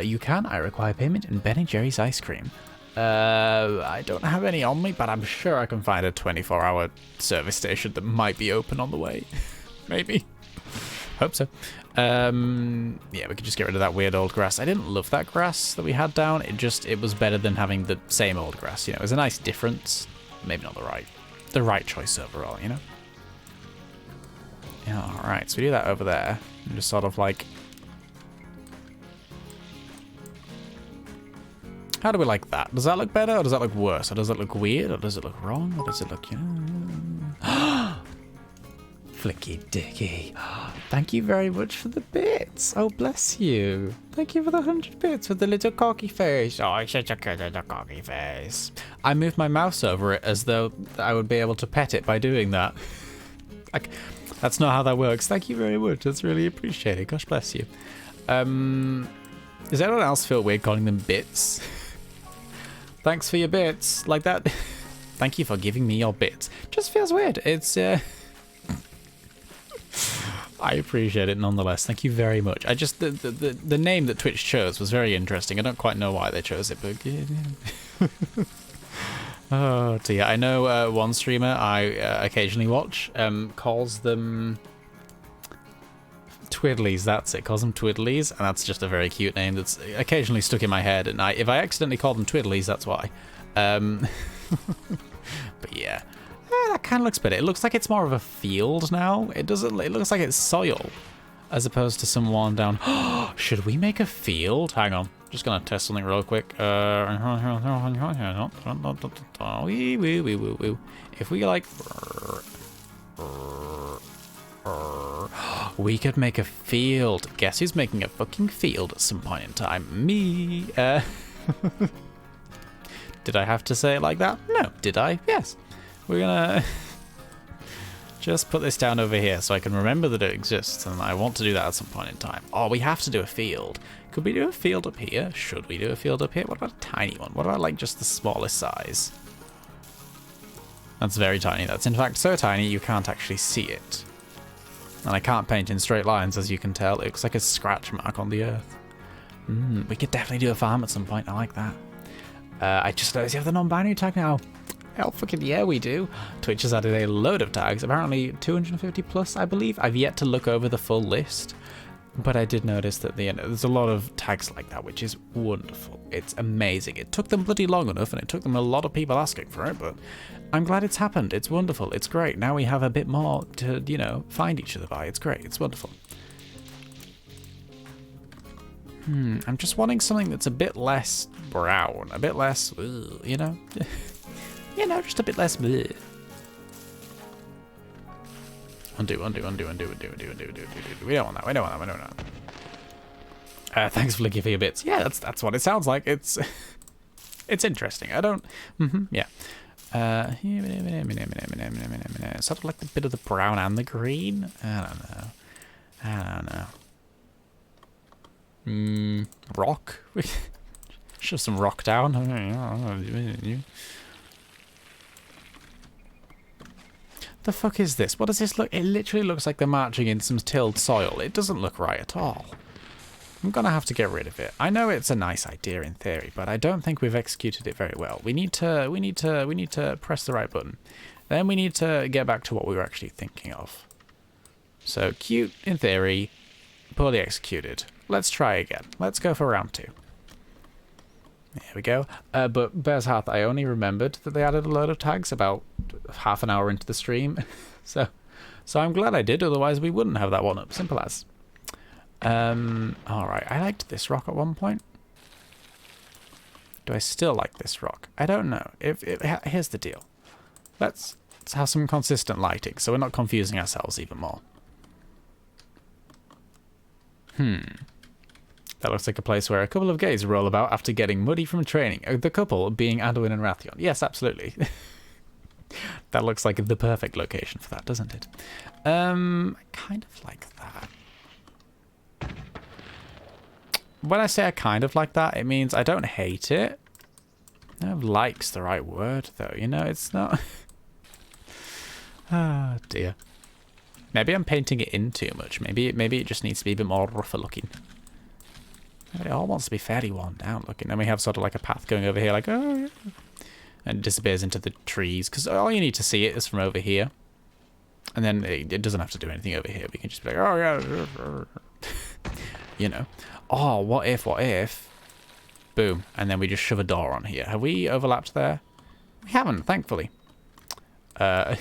You can. I require payment in Ben & Jerry's ice cream. I don't have any on me, but I'm sure I can find a 24-hour service station that might be open on the way. Maybe. Hope so. Yeah, we could just get rid of that weird old grass. I didn't love that grass that we had down. It was better than having the same old grass. You know, it was a nice difference. Maybe not the right choice overall, you know? Yeah, alright, so we do that over there. And just sort of like... How do we like that? Does that look better, or does that look worse? Or does it look weird, or does it look wrong, or does it look, you know... Flicky dicky. Thank you very much for the bits. Oh, bless you. Thank you for the 100 bits with the little cocky face. Oh, it's such a good little cocky face. I moved my mouse over it as though I would be able to pet it by doing that. That's not how that works. Thank you very much. That's really appreciated. Gosh bless you. Does anyone else feel weird calling them bits? Thanks for your bits. Like that. Thank you for giving me your bits. Just feels weird. It's, I appreciate it nonetheless. Thank you very much. I just the name that Twitch chose was very interesting. I don't quite know why they chose it, but oh dear. I know one streamer I occasionally watch calls them Twiddlies. That's it. Calls them Twiddlies, and that's just a very cute name that's occasionally stuck in my head. And if I accidentally call them Twiddlies, that's why. But yeah. That kind of looks better. It looks like it's more of a field now. It doesn't. It looks like it's soil, as opposed to some worn down. Should we make a field? Hang on. Just gonna test something real quick. If we like, we could make a field. Guess who's making a fucking field at some point in time? Me. Did I have to say it like that? No. Did I? Yes. We're gonna just put this down over here so I can remember that it exists, and I want to do that at some point in time. Oh, we have to do a field. Could we do a field up here? Should we do a field up here? What about a tiny one? What about like just the smallest size? That's very tiny. That's in fact so tiny you can't actually see it. And I can't paint in straight lines, as you can tell. It looks like a scratch mark on the earth. We could definitely do a farm at some point. I like that. I just noticed you have the non-binary tag now. Hell fucking yeah, we do. Twitch has added a load of tags. Apparently 250 plus, I believe. I've yet to look over the full list. But I did notice that there's a lot of tags like that, which is wonderful. It's amazing. It took them bloody long enough, and it took them a lot of people asking for it, but I'm glad it's happened. It's wonderful. It's great. Now we have a bit more to, you know, find each other by. It's great. It's wonderful. I'm just wanting something that's a bit less brown, a bit less, you know? You know, just a bit less bleh. Undo. We don't want that. We don't want that. Thanks for looking for your bits. Yeah, that's what it sounds like. It's interesting. I don't. Yeah. Sort of like the bit of the brown and the green. I don't know. Rock. Shove some rock down. The fuck is this? What does this look? It literally looks like they're marching in some tilled soil. It doesn't look right at all. I'm gonna have to get rid of it. I know it's a nice idea in theory, but I don't think we've executed it very well. We need to press the right button. Then we need to get back to what we were actually thinking of. So cute in theory, poorly executed. Let's try again. Let's go for round 2. There we go. But Bear's Hearth, I only remembered that they added a load of tags about half an hour into the stream. so I'm glad I did, otherwise we wouldn't have that one up. Simple as. Alright, I liked this rock at one point. Do I still like this rock? I don't know. Here's the deal. Let's have some consistent lighting, so we're not confusing ourselves even more. That looks like a place where a couple of gays roll about after getting muddy from training. The couple being Wranduin and Wrathion. Yes, absolutely. That looks like the perfect location for that, doesn't it? I kind of like that. When I say I kind of like that, it means I don't hate it. I don't know if like's the right word, though. You know, it's not... Ah, dear. Maybe I'm painting it in too much. Maybe it just needs to be a bit more rougher looking. It all wants to be fairly worn down looking. Then we have sort of like a path going over here, like, oh, yeah. And it disappears into the trees, because all you need to see it is from over here. And then it doesn't have to do anything over here. We can just be like, oh, yeah. You know. Oh, what if? Boom. And then we just shove a door on here. Have we overlapped there? We haven't, thankfully. For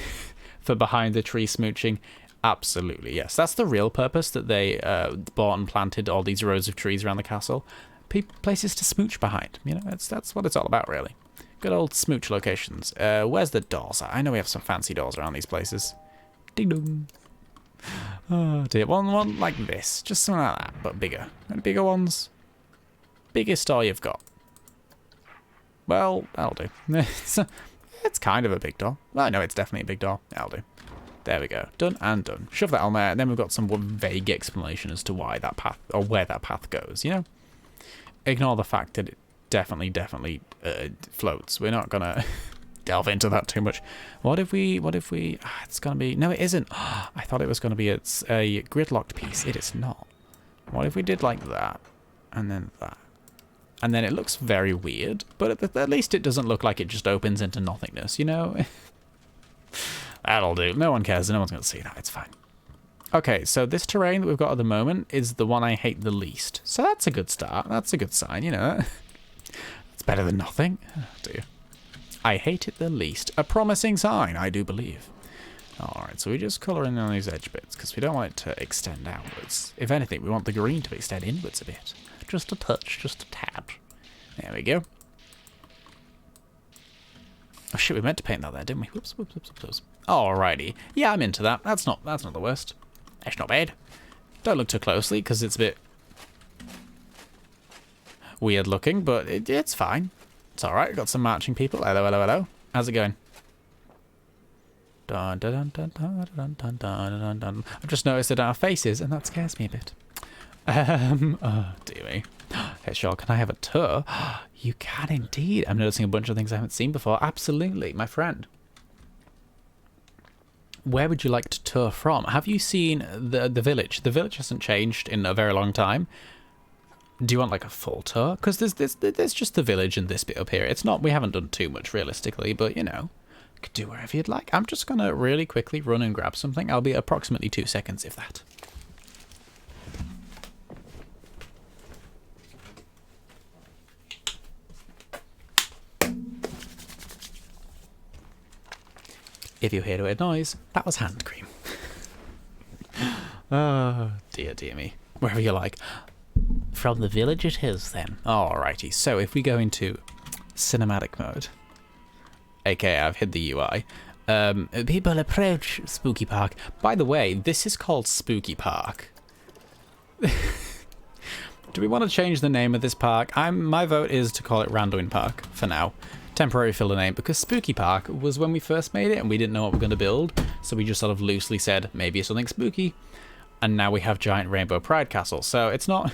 behind the tree smooching. Absolutely, yes. That's the real purpose that they bought and planted all these rows of trees around the castle. Places to smooch behind. You know, that's what it's all about, really. Good old smooch locations. Where's the doors? I know we have some fancy doors around these places. Ding dong. Oh dear. One like this. Just something like that, but bigger. And bigger ones. Biggest door you've got. Well, that'll do. It's kind of a big door. Well, no, it's definitely a big door. That'll do. There we go. Done and done. Shove that on there, and then we've got some vague explanation as to why that path, or where that path goes, you know? Ignore the fact that it definitely floats. We're not gonna delve into that too much. What if we, it's gonna be, no it isn't. I thought it was gonna be a gridlocked piece. It is not. What if we did like that, and then that? And then it looks very weird, but at least it doesn't look like it just opens into nothingness, you know? That'll do. No one cares. No one's going to see that. It's fine. Okay, so this terrain that we've got at the moment is the one I hate the least. So that's a good start. That's a good sign, you know. It's better than nothing. Oh, dear. I hate it the least. A promising sign, I do believe. Alright, so we just colour in on these edge bits, because we don't want it to extend outwards. If anything, we want the green to extend inwards a bit. Just a touch, just a tad. There we go. Oh shit, we meant to paint that there, didn't we? Whoops. Alrighty. Yeah, I'm into that. That's not the worst. That's not bad. Don't look too closely, because it's a bit weird looking, but it's fine. It's alright, got some marching people. Hello, hello, hello. How's it going? Dun, dun, dun, dun, dun, dun, dun, dun, dun. I've just noticed they don't have faces, and that scares me a bit. Oh, dear me. Hey, Sjoll, can I have a tour? You can indeed. I'm noticing a bunch of things I haven't seen before. Absolutely, my friend. Where would you like to tour from? Have you seen the village? The village hasn't changed in a very long time. Do you want like a full tour? Because there's just the village and this bit up here. It's not, we haven't done too much realistically, but you know, you could do wherever you'd like. I'm just gonna really quickly run and grab something. I'll be approximately 2 seconds, if that. If you hear a weird noise, that was hand cream. Oh, dear, dear me. Wherever you like. From the village it is, then. Alrighty, so if we go into cinematic mode, aka I've hid the UI, people approach Spooky Park. By the way, this is called Spooky Park. Do we want to change the name of this park? My vote is to call it Wranduin Park for now. Temporary filler name, because Spooky Park was when we first made it and we didn't know what we were going to build, so we just sort of loosely said maybe something spooky, and now we have giant rainbow pride castle, so it's not.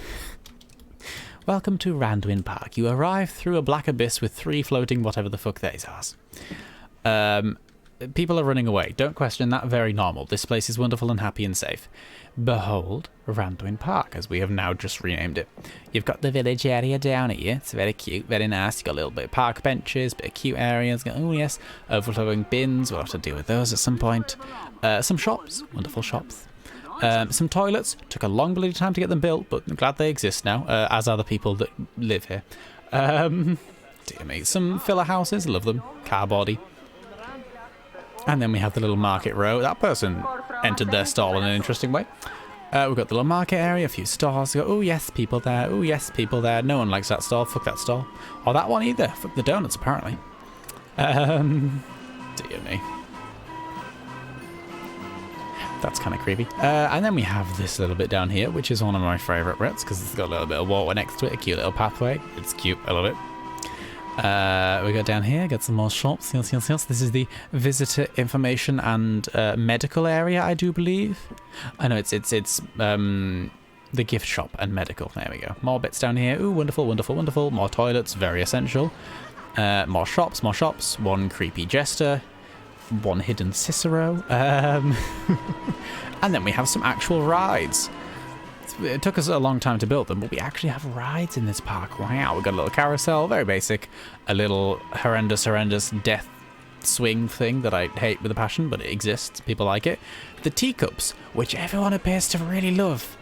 Welcome to Wranduin Park. You arrive through a black abyss with 3 floating whatever the fuck these are. People are running away. Don't question that. Very normal. This place is wonderful and happy and safe. Behold Wranduin Park, as we have now just renamed it. You've got the village area down here. It's very cute, very nice. You've got a little bit of park benches, bit of cute areas. Oh yes, overflowing bins. We'll have to deal with those at some point. Some shops, wonderful shops. Some toilets. Took a long bloody time to get them built, but I'm glad they exist now, as are the people that live here. Dear me. Some filler houses. Love them. Car body. And then we have the little market row. That person entered their stall in an interesting way. We've got the little market area, a few stalls. Oh yes, people there. Oh yes, people there. No one likes that stall. Fuck that stall. Or that one either. Fuck the donuts, apparently. Dear me. That's kind of creepy. And then we have this little bit down here, which is one of my favourite bits, because it's got a little bit of water next to it. A cute little pathway. It's cute. I love it. We go down here, get some more shops. Yes, yes, yes. This is the visitor information and medical area, I do believe. I know it's the gift shop and medical. There we go. More bits down here. Ooh, wonderful, wonderful, wonderful. More toilets, very essential. More shops, more shops. One creepy jester. One hidden Cicero. And then we have some actual rides. It took us a long time to build them, but we actually have rides in this park. Wow, we got a little carousel, very basic. A little horrendous death swing thing that I hate with a passion, but it exists. People like it. The teacups, which everyone appears to really love.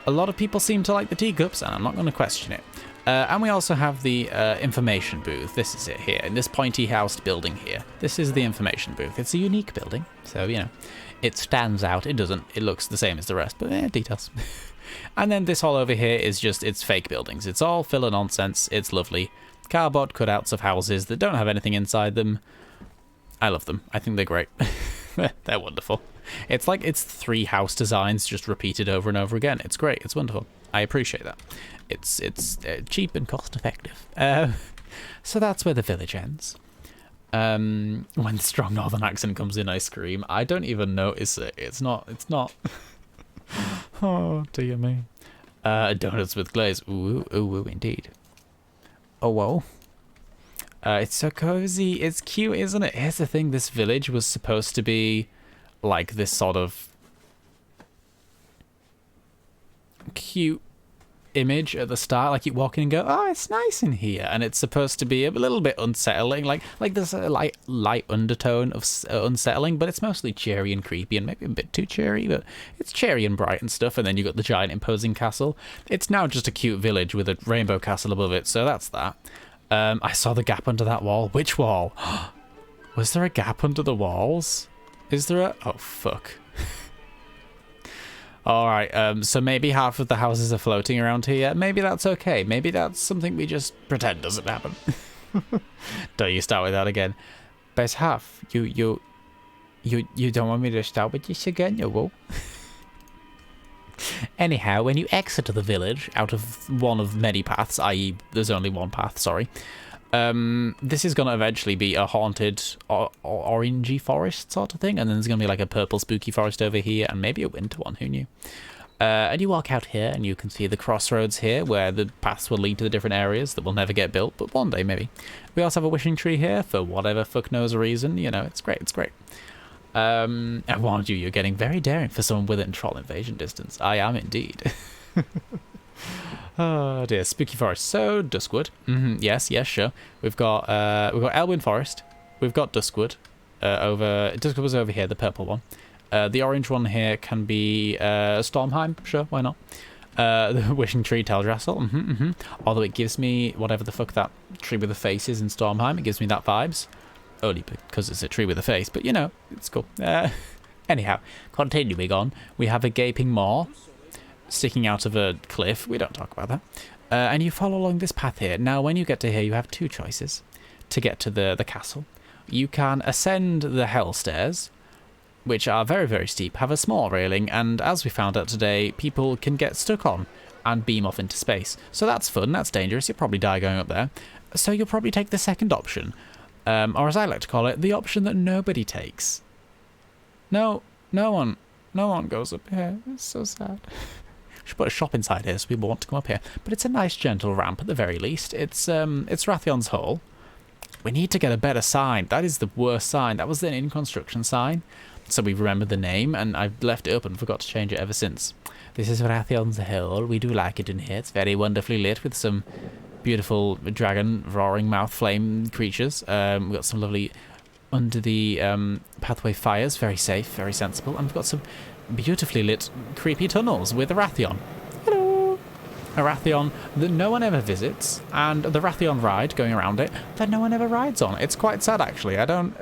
A lot of people seem to like the teacups, and I'm not going to question it. And we also have the information booth. This is it here, in this pointy-housed building here. This is the information booth. It's a unique building, so, you know, it stands out. It doesn't. It looks the same as the rest, but details. And then this all over here is just, it's fake buildings. It's all filler nonsense. It's lovely. Cardboard cutouts of houses that don't have anything inside them. I love them. I think they're great. They're wonderful. It's like it's 3 house designs just repeated over and over again. It's great. It's wonderful. I appreciate that. It's cheap and cost effective. So that's where the village ends. When the strong northern accent comes in, I scream. I don't even notice it. It's not. Oh, dear me. Donuts with glaze. Ooh, ooh, ooh, indeed. Oh, whoa. It's so cozy. It's cute, isn't it? Here's the thing. This village was supposed to be like this sort of cute image at the start. Like you walk in and go, oh, it's nice in here. And it's supposed to be a little bit unsettling. Like there's a light undertone of unsettling, but it's mostly cheery and creepy and maybe a bit too cheery, but it's cheery and bright and stuff. And then you got the giant imposing castle. It's now just a cute village with a rainbow castle above it. So that's that. I saw the gap under that wall. Which wall? Was there a gap under the walls? Is there a... Oh, fuck. Alright, so maybe half of the houses are floating around here. Maybe that's okay. Maybe that's something we just pretend doesn't happen. Don't you start with that again. Best half. You don't want me to start with this again? You will. Anyhow, when you exit the village out of one of many paths, i.e. there's only one path, sorry, This is going to eventually be a haunted orangey forest sort of thing, and then there's going to be like a purple spooky forest over here, and maybe a winter one, who knew? And you walk out here, and you can see the crossroads here, where the paths will lead to the different areas that will never get built, but one day maybe. We also have a wishing tree here, for whatever fuck knows reason, you know, it's great, it's great. I warned you, you're getting very daring for someone within troll invasion distance. I am indeed. Oh dear, spooky forest. So Duskwood. Yes, sure. We've got Elwyn Forest. We've got Duskwood. Duskwood was over here, the purple one. The orange one here can be Stormheim. Sure, why not? The wishing tree, Teldrassil. Although it gives me whatever the fuck that tree with a face is in Stormheim. It gives me that vibes. Only because it's a tree with a face, but you know, it's cool. Anyhow, continuing on, we have a gaping maw sticking out of a cliff. We don't talk about that. And you follow along this path here. Now, when you get to here, you have two choices to get to the castle. You can ascend the hell stairs, which are very, very steep, have a small railing, and as we found out today, people can get stuck on and beam off into space. So that's fun, that's dangerous, you'll probably die going up there. So you'll probably take the second option, or as I like to call it, the option that nobody takes. No one goes up here. It's so sad. Should put a shop inside here so people want to come up here. But it's a nice gentle ramp at the very least. It's Rathion's Hole. We need to get a better sign. That is the worst sign. That was an in construction sign. So we remembered the name, and I've left it up and forgot to change it ever since. This is Rathion's Hole. We do like it in here. It's very wonderfully lit with some beautiful dragon roaring mouth flame creatures. We've got some lovely under the pathway fires. Very safe, very sensible. And we've got some beautifully lit creepy tunnels with a Rathion. Hello! A Rathion that no one ever visits, and the Rathion ride going around it that no one ever rides on. It's quite sad, actually. I don't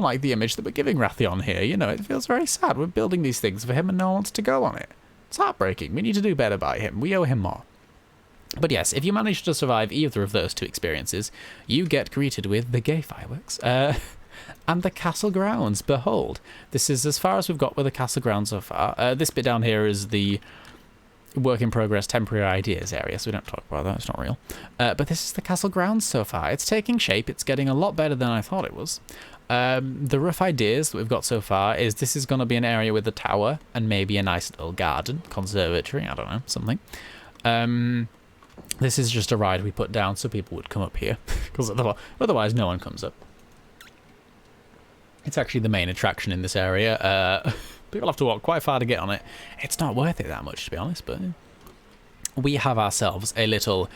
like the image that we're giving Rathion here. You know, it feels very sad. We're building these things for him and no one wants to go on it. It's heartbreaking. We need to do better by him. We owe him more. But yes, if you manage to survive either of those two experiences, you get greeted with the gay fireworks. And the castle grounds. Behold, this is as far as we've got with the castle grounds so far. This bit down here is the work in progress temporary ideas area, so we don't talk about that, it's not real. But this is the castle grounds so far. It's taking shape, it's getting a lot better than I thought it was. The rough ideas that we've got so far is this is going to be an area with a tower and maybe a nice little garden, conservatory, I don't know, something. This is just a ride we put down so people would come up here, because otherwise no one comes up. It's actually the main attraction in this area. People have to walk quite far to get on it. It's not worth it that much, to be honest, but we have ourselves a little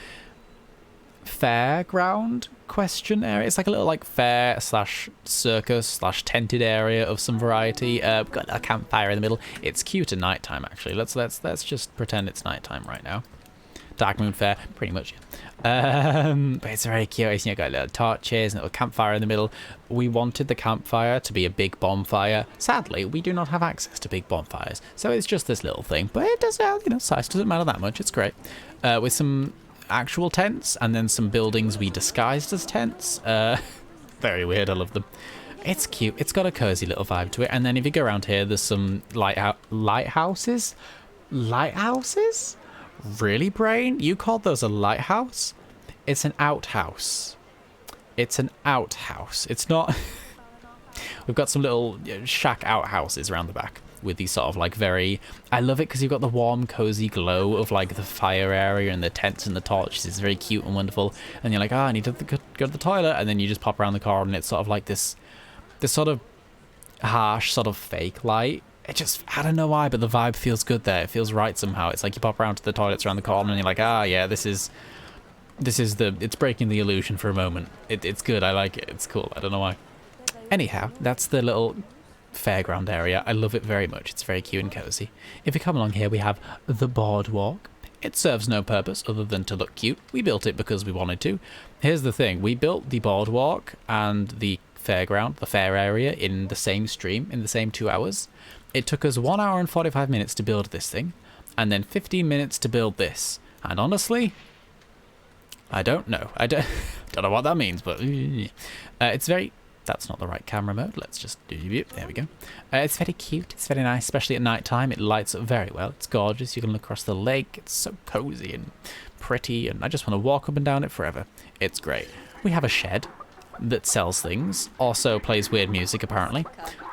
fairground question area. It's like a little like fair slash circus slash tented area of some variety. We've got a campfire in the middle. It's cute at nighttime, actually. Let's just pretend it's nighttime right now. Dark Moon Fair, pretty much. But it's very cute. You've got little torches and a little campfire in the middle. We wanted the campfire to be a big bonfire. Sadly, we do not have access to big bonfires, so it's just this little thing. But it does, you know, size doesn't matter that much. It's great. With some actual tents and then some buildings we disguised as tents. Very weird. I love them. It's cute. It's got a cozy little vibe to it. And then if you go around here, there's some lighthouses. Lighthouses? Really, Brain? You called those a lighthouse? It's an outhouse. It's an outhouse. It's not... We've got some little shack outhouses around the back with these sort of like very... I love it because you've got the warm, cozy glow of like the fire area and the tents and the torches. It's very cute and wonderful. And you're like, I need to go to the toilet. And then you just pop around the corner and it's sort of like this sort of harsh, sort of fake light. It just, I don't know why, but the vibe feels good there. It feels right somehow. It's like you pop around to the toilets around the corner and you're like, yeah, it's breaking the illusion for a moment. It's good. I like it. It's cool. I don't know why. Anyhow, that's the little fairground area. I love it very much. It's very cute and cozy. If you come along here, we have the boardwalk. It serves no purpose other than to look cute. We built it because we wanted to. Here's the thing. We built the boardwalk and the fairground, the fair area, in the same stream, in the same 2 hours. It took us 1 hour and 45 minutes to build this thing, and then 15 minutes to build this. And honestly, I don't know. I don't know what that means, but it's very... That's not the right camera mode. Let's just do it. There we go. It's very cute. It's very nice, especially at night time. It lights up very well. It's gorgeous. You can look across the lake. It's so cozy and pretty, and I just want to walk up and down it forever. It's great. We have a shed that sells things, also plays weird music apparently,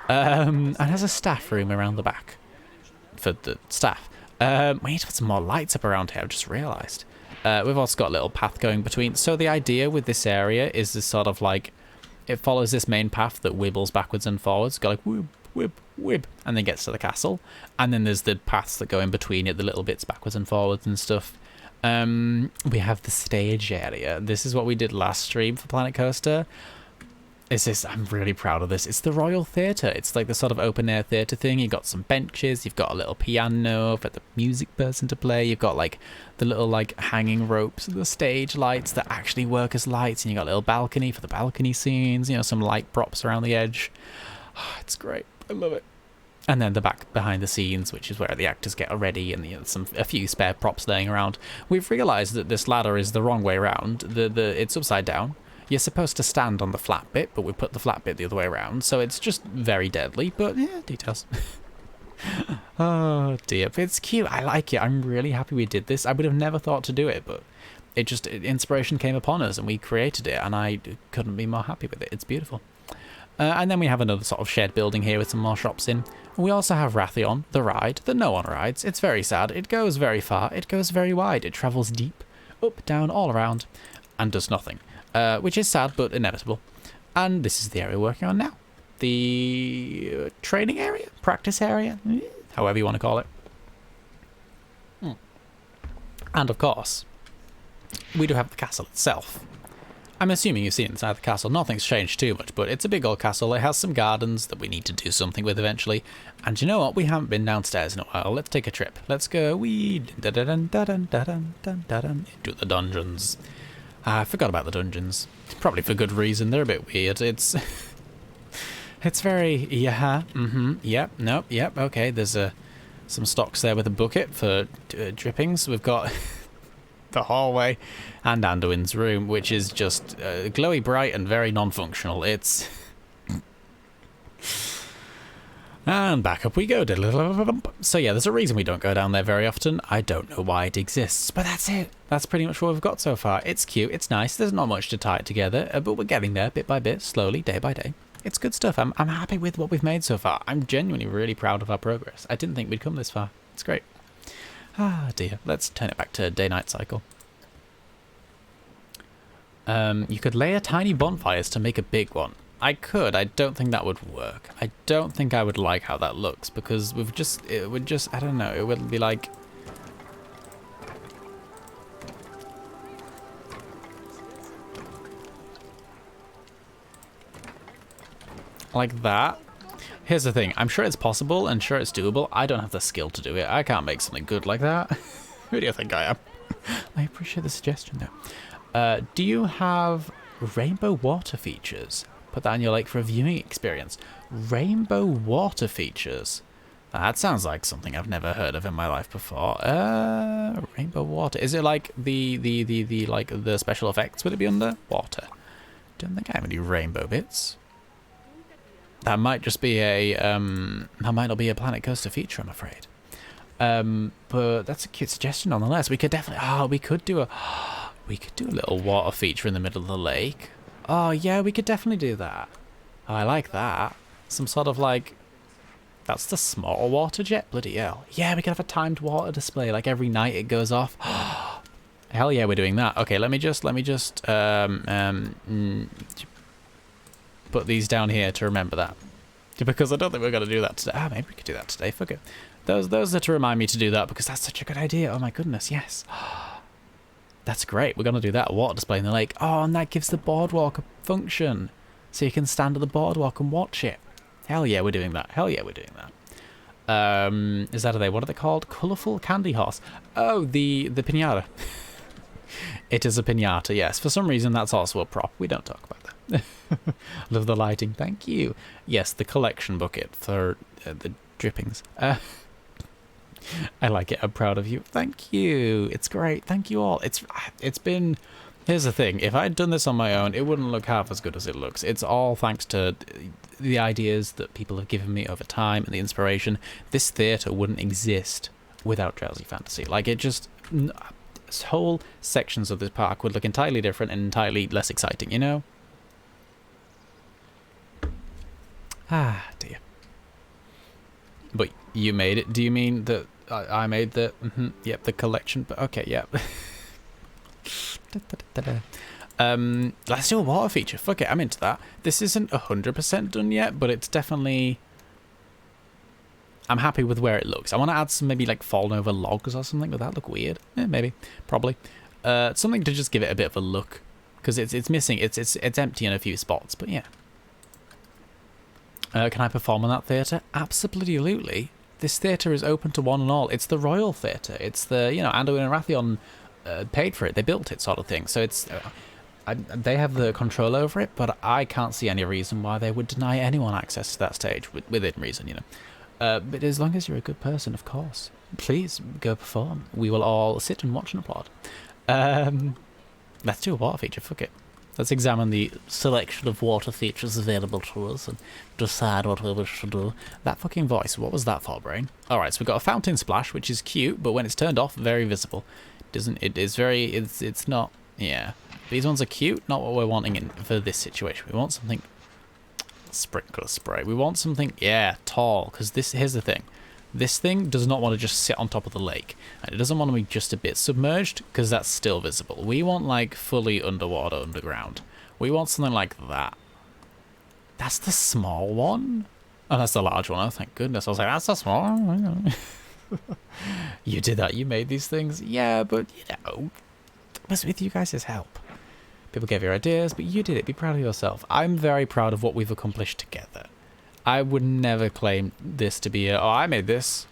and has a staff room around the back for the staff. We need to put some more lights up around here, I've just realised. We've also got a little path going between. So the idea with this area is this sort of like, it follows this main path that wibbles backwards and forwards, go like whoop, whip, whip, and then gets to the castle. And then there's the paths that go in between it, the little bits backwards and forwards and stuff. We have the stage area. This is what we did last stream for Planet Coaster. I'm really proud of this. It's the Royal Theatre. It's like the sort of open air theatre thing. You've got some benches, you've got a little piano for the music person to play, you've got like the little like hanging ropes and the stage lights that actually work as lights, and you got a little balcony for the balcony scenes, you know, some light props around the edge. Oh, it's great. I love it. And then the back behind the scenes, which is where the actors get ready, and you know, a few spare props laying around. We've realised that this ladder is the wrong way around. It's upside down. You're supposed to stand on the flat bit, but we put the flat bit the other way around, so it's just very deadly, but yeah, details. Oh dear, but it's cute. I like it. I'm really happy we did this. I would have never thought to do it, but inspiration came upon us and we created it, and I couldn't be more happy with it. It's beautiful. And then we have another sort of shared building here with some more shops in. We also have Wrathion, the ride that no one rides. It's very sad. It goes very far. It goes very wide. It travels deep, up, down, all around, and does nothing. Which is sad, but inevitable. And this is the area we're working on now. The training area? Practice area? However you want to call it. And of course, we do have the castle itself. I'm assuming you've seen inside the castle. Nothing's changed too much, but it's a big old castle. It has some gardens that we need to do something with eventually. And you know what? We haven't been downstairs in a while. Let's take a trip. Let's go into the dungeons. I forgot about the dungeons. Probably for good reason. They're a bit weird. It's very, yeah, yep, nope, yep, okay. There's some stocks there with a bucket for drippings. We've got the hallway and Anduin's room, which is just glowy bright and very non-functional. It's... And back up we go. So yeah, there's a reason we don't go down there very often. I don't know why it exists, but that's it. That's pretty much what we've got so far. It's cute, it's nice, there's not much to tie it together, but we're getting there bit by bit, slowly, day by day. It's good stuff. I'm happy with what we've made so far. I'm genuinely really proud of our progress. I didn't think we'd come this far. It's great. Ah dear, let's turn it back to day-night cycle. You could layer tiny bonfires to make a big one. I could. I don't think that would work. I don't think I would like how that looks, because it would just, I don't know, it would be like... Like that. Here's the thing, I'm sure it's possible and sure it's doable. I don't have the skill to do it. I can't make something good like that. Who do you think I am? I appreciate the suggestion though. Do you have rainbow water features? Put that on your lake for a viewing experience. Rainbow water features. That sounds like something I've never heard of in my life before. Rainbow water. Is it like the special effects? Would it be under water? Don't think I have any rainbow bits. That might just be that might not be a Planet Coaster feature, I'm afraid. But that's a cute suggestion nonetheless. We could definitely, we could do a little water feature in the middle of the lake. Oh yeah, we could definitely do that. Oh, I like that. Some sort of like, that's the small water jet, bloody hell. Yeah, we could have a timed water display, like every night it goes off. Hell yeah, we're doing that. Okay, let me just put these down here to remember that. Because I don't think we're going to do that today. Ah, maybe we could do that today, fuck it. Those are to remind me to do that, because that's such a good idea. Oh my goodness, yes. That's great. We're going to do that. A water display in the lake. Oh, and that gives the boardwalk a function. So you can stand at the boardwalk and watch it. Hell yeah, we're doing that. Hell yeah, we're doing that. Is that what are they called? Colourful candy horse. Oh, the pinata. It is a pinata, yes. For some reason, that's also a prop. We don't talk about that. Love the lighting. Thank you. Yes, the collection bucket for the drippings. I like it. I'm proud of you. Thank you. It's great. Thank you all. It's been... Here's the thing. If I'd done this on my own, it wouldn't look half as good as it looks. It's all thanks to the ideas that people have given me over time and the inspiration. This theatre wouldn't exist without Drowsy Fantasy. Like, it just... whole sections of this park would look entirely different and entirely less exciting, you know? Ah, dear. But you made it. Do you mean that I made the... yep, the collection. But okay, yep. Let's do a water feature. Fuck it, I'm into that. This isn't 100% done yet, but it's definitely... I'm happy with where it looks. I want to add some maybe like fallen over logs or something. Would that look weird? Yeah, maybe. Probably. Something to just give it a bit of a look. Because it's missing. It's empty in a few spots, but yeah. Can I perform in that theatre? Absolutely. This theatre is open to one and all. It's the Royal Theatre. It's the, you know, Anduin and Wrathion paid for it. They built it sort of thing. So it's... they have the control over it, but I can't see any reason why they would deny anyone access to that stage, within reason, you know. But as long as you're a good person, of course, please go perform. We will all sit and watch and applaud. Let's do a water feature, fuck it. Let's examine the selection of water features available to us and decide what we wish to do. That fucking voice, what was that for, brain? Alright, so we've got a fountain splash, which is cute, but when it's turned off, very visible. It's not, yeah. These ones are cute, not what we're wanting for this situation. We want something... Sprinkler spray. We want something, yeah, tall, because here's the thing. This thing does not want to just sit on top of the lake, and it doesn't want to be just a bit submerged, because that's still visible. We want, like, fully underwater, underground. We want something like that. That's the small one? Oh, that's the large one. Oh, thank goodness. I was like, that's the small one. You did that. You made these things. Yeah, but, you know, it was with you guys' help. People gave you ideas, but you did it. Be proud of yourself. I'm very proud of what we've accomplished together. I would never claim this to be oh, I made this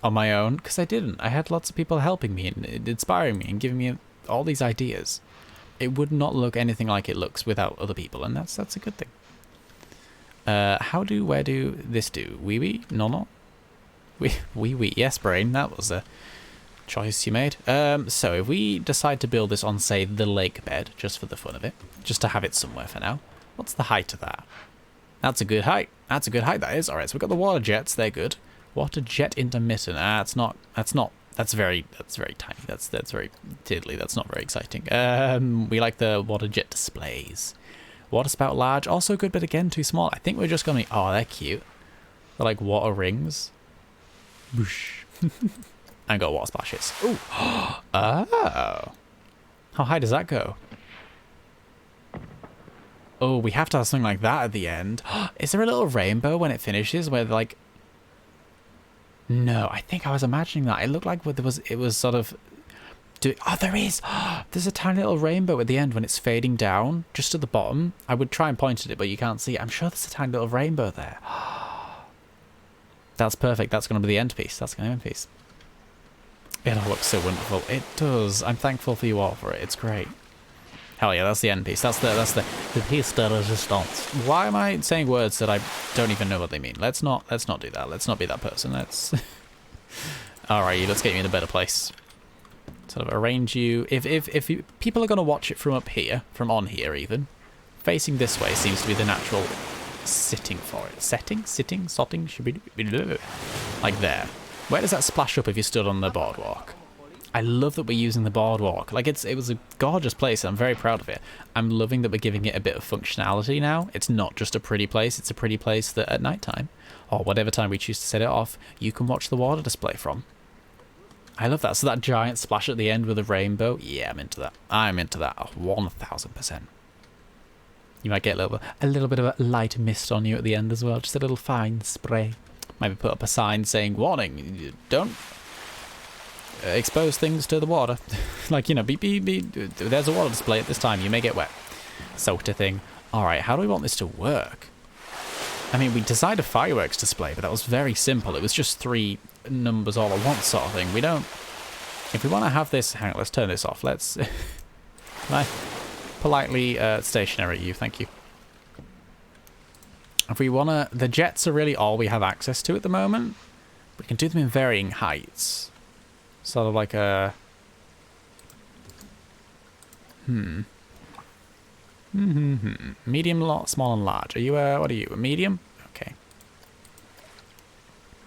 on my own, because I didn't. I had lots of people helping me and inspiring me and giving me all these ideas. It would not look anything like it looks without other people, and that's a good thing. Where do this do? Wee? No. Wee. Yes, brain. That was a choice you made. So if we decide to build this on, say, the lake bed, just for the fun of it, just to have it somewhere for now, what's the height of that? That's a good height. That's a good height, that is. Alright, so we've got the water jets, they're good. Water jet intermittent. That's very tiny. That's very tiddly. That's not very exciting. We like the water jet displays. Water spout large, also good, but again, too small. I think we're just gonna... Oh, they're cute. They're like water rings. Whoosh. And got water splashes. Ooh. Oh. How high does that go? Oh, we have to have something like that at the end. Is there a little rainbow when it finishes where like... No, I think I was imagining that. It looked like it was sort of... Oh, there is! There's a tiny little rainbow at the end when it's fading down, just at the bottom. I would try and point at it, but you can't see it. I'm sure there's a tiny little rainbow there. That's perfect. That's going to be the end piece. That's going to be the end piece. It all looks so wonderful. It does. I'm thankful for you all for it. It's great. Hell yeah, that's the end piece. That's the piece de resistance. Why am I saying words that I don't even know what they mean? Let's not do that. Let's not be that person. Let's... Alright, let's get you in a better place. Sort of arrange you. If people are going to watch it from up here, from on here even, facing this way seems to be the natural sitting for it. Sitting, should be like there. Where does that splash up if you stood on the boardwalk? I love that we're using the boardwalk. Like it was a gorgeous place. And I'm very proud of it. I'm loving that we're giving it a bit of functionality now. It's not just a pretty place. It's a pretty place that at night time, or whatever time we choose to set it off, you can watch the water display from. I love that. So that giant splash at the end with a rainbow. Yeah, I'm into that. I'm into that 1000%. You might get a little bit of a light mist on you at the end as well. Just a little fine spray. Maybe put up a sign saying, warning, don't expose things to the water. Like, you know, there's a water display at this time. You may get wet. Sort of thing. All right, how do we want this to work? I mean, we designed a fireworks display, but that was very simple. It was just 3 numbers all at once sort of thing. We don't... If we want to have this... Hang on, let's turn this off. Let's... Can I politely stationary you? Thank you. If we want to... The jets are really all we have access to at the moment. We can do them in varying heights. Sort of like a... Medium, small, and large. Are you a... What are you? A medium? Okay.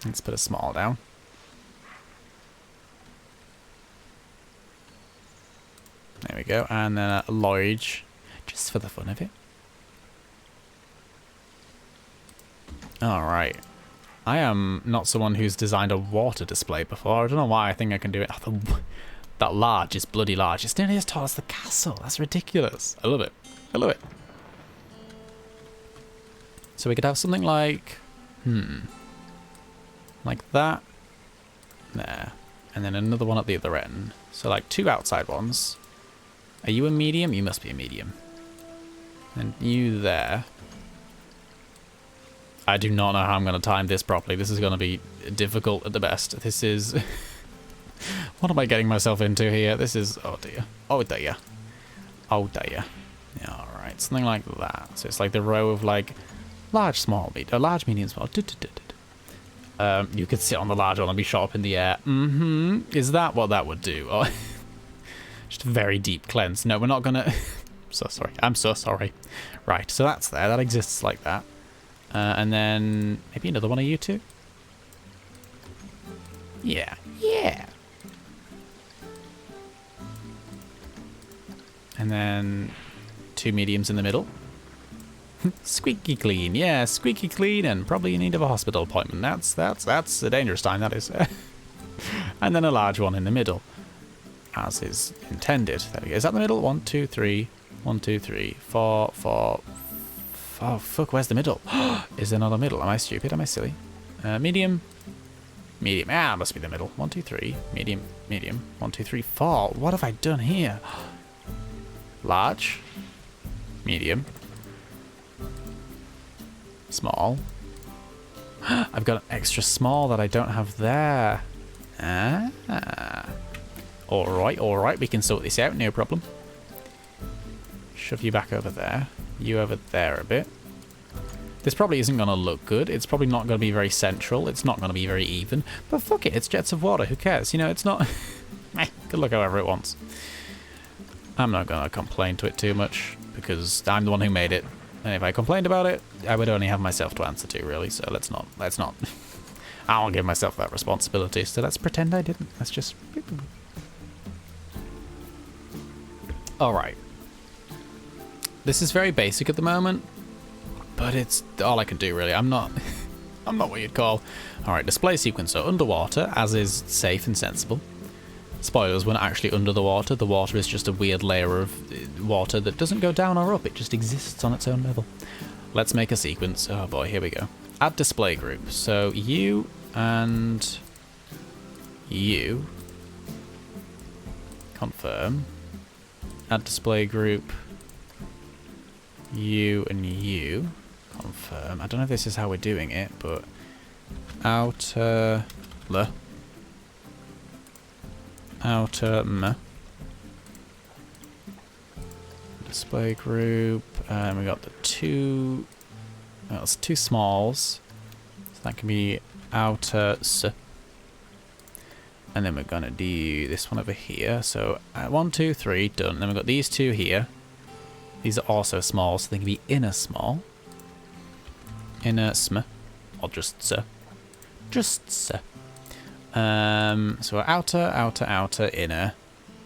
Let's put a small down. There we go. And then a large, just for the fun of it. Alright. I am not someone who's designed a water display before. I don't know why I think I can do it. Oh, that large is bloody large. It's nearly as tall as the castle. That's ridiculous. I love it. I love it. So we could have something like... like that. There. And then another one at the other end. So like 2 outside ones. Are you a medium? You must be a medium. And you there. I do not know how I'm going to time this properly. This is going to be difficult at the best. This is... what am I getting myself into here? This is... oh dear. Oh dear. Oh dear. Yeah, alright. Something like that. So it's like the row of like large, small, large, medium, small. You could sit on the large one and be shot up in the air. Is that what that would do? Oh, just a very deep cleanse. No, we're not going to... so sorry. I'm so sorry. Right, so that's there. That exists like that. And then maybe another one of you two? Yeah. Yeah. And then 2 mediums in the middle. Squeaky clean. Yeah, squeaky clean and probably in need of a hospital appointment. That's a dangerous time, that is. And then a large one in the middle. As is intended. There we go. Is that the middle? 1, 2, 3. 1, 2, 3. 4, 4... oh, fuck, where's the middle? Is there not a middle? Am I stupid? Am I silly? Medium. Medium. Ah, must be the middle. 1, 2, 3. Medium. Medium. 1, 2, 3, 4. What have I done here? Large. Medium. Small. I've got an extra small that I don't have there. Ah. Alright, we can sort this out, no problem. Shove you back over there. You over there a bit. This probably isn't going to look good. It's probably not going to be very central. It's not going to be very even. But fuck it, it's jets of water. Who cares? You know, it's not... good look however it wants. I'm not going to complain to it too much because I'm the one who made it. And if I complained about it, I would only have myself to answer to, really. So let's not. I won't give myself that responsibility. So let's pretend I didn't. Let's just... Alright. This is very basic at the moment, but it's all I can do, really. I'm not what you'd call... Alright, display sequence. So underwater, as is safe and sensible. Spoilers, we're not actually under the water. The water is just a weird layer of water that doesn't go down or up. It just exists on its own level. Let's make a sequence. Oh boy, here we go. Add display group. So you and you. Confirm. Add display group. You and you. Confirm. I don't know if this is how we're doing it, but outer display group, and we got the 2. Well, it's 2 smalls, so that can be outer and then we're gonna do this one over here. So 1, 2, 3 done. Then we've got these 2 here. These are also small, so they can be inner small, inner or just so outer, inner,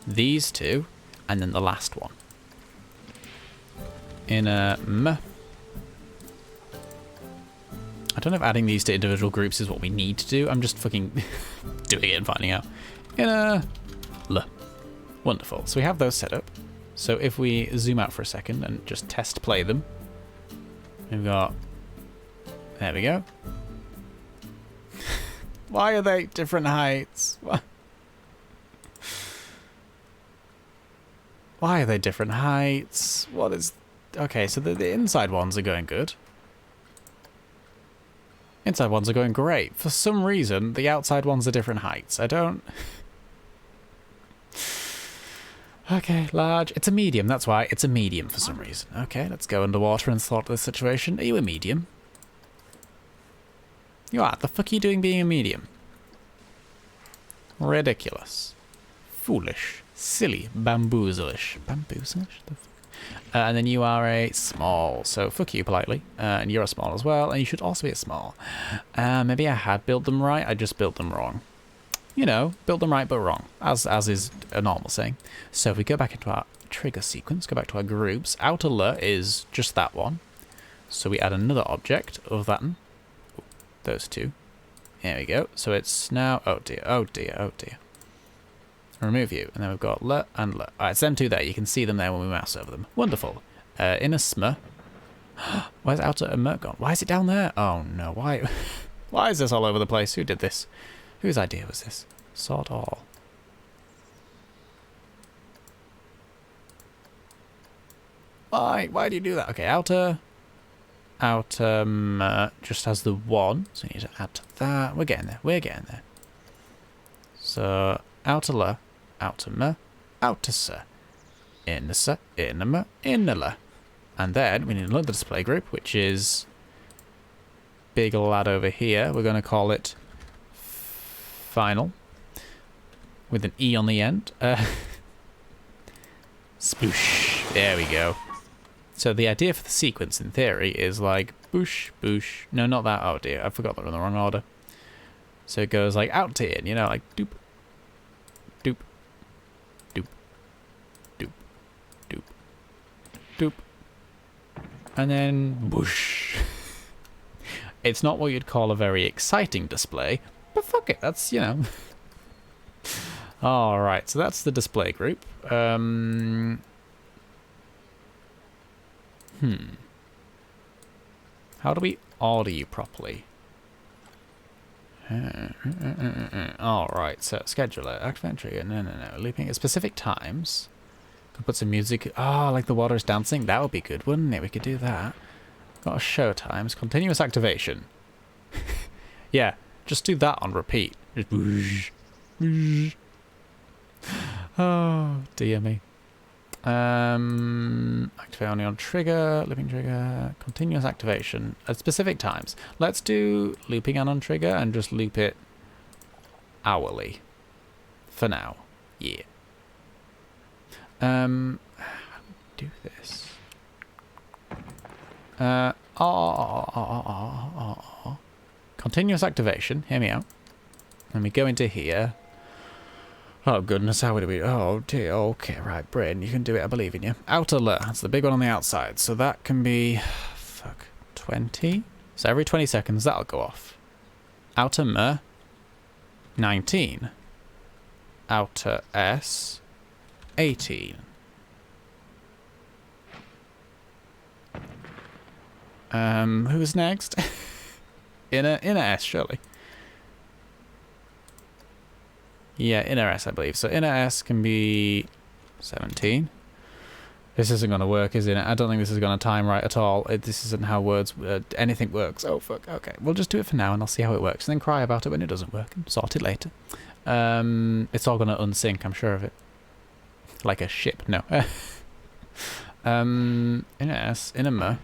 these 2, and then the last one. Inner I don't know if adding these to individual groups is what we need to do. I'm just fucking doing it and finding out. Inner Wonderful. So we have those set up. So if we zoom out for a second and just test play them, we've got... There we go. Why are they different heights? Why are they different heights? What is... Okay, so the inside ones are going good. Inside ones are going great. For some reason, the outside ones are different heights. I don't... Okay, large. It's a medium, that's why. It's a medium for some reason. Okay, let's go underwater and sort this situation. Are you a medium? You are. The fuck are you doing being a medium? Ridiculous. Foolish. Silly. Bamboozlish. Bamboozlish? The fuck? And then you are a small. So fuck you politely. And you're a small as well. And you should also be a small. Maybe I had built them right. I just built them wrong. you know, build them right but wrong, as is a normal saying. So if we go back into our trigger sequence, go back to our groups, outer L is just that one. So we add another object of that one. Those two. There we go. So it's now, oh dear, oh dear, oh dear. Remove you. And then we've got L and L. Alright, it's them two there. You can see them there when we mouse over them. Wonderful. Inner sm. Where's outer M gone? Why is it down there? Oh no, why? Why is this all over the place? Who did this? Whose idea was this? Sort all. Why do you do that? Okay, outer just has the one, so we need to add to that. We're getting there. We're getting there. So outer L, outer M, outer S, inner S, inner M, inner L. And then we need another display group, which is big lad over here. We're going to call it final with an E on the end. Sploosh. There we go. So the idea for the sequence in theory is like boosh, boosh. No, not that. Oh dear, I forgot that we're in the wrong order. So it goes like out to in, you know, like doop, doop, doop, doop, doop, doop. And then whoosh. It's not what you'd call a very exciting display, but fuck it, that's, you know. Alright, so that's the display group. How do we order you properly? Alright, so scheduler, activate trigger, no, looping at specific times. Could put some music, like the water is dancing, that would be good, wouldn't it? We could do that. Got a show times, continuous activation. Yeah, just do that on repeat. Just whoosh, whoosh. Oh, dear me. Activate only on trigger, looping trigger, continuous activation at specific times. Let's do looping and on trigger and just loop it hourly. For now. Yeah. How do we do this? Continuous activation, hear me out. Let me go into here. Oh goodness, how would we? Oh dear, okay, right, Brain, you can do it, I believe in you. Outer L, that's the big one on the outside, so that can be, 20? So every 20 seconds that'll go off. Outer M, 19. Outer S, 18. Who's next? inner S, surely. Yeah, inner S, I believe. So inner S can be 17. This isn't going to work, is it? I don't think this is going to time right at all. This isn't how words, anything works. Oh, fuck. Okay, we'll just do it for now and I'll see how it works. And then cry about it when it doesn't work and sort it later. It's all going to unsync, I'm sure of it. Like a ship. No. Inner S, inner M.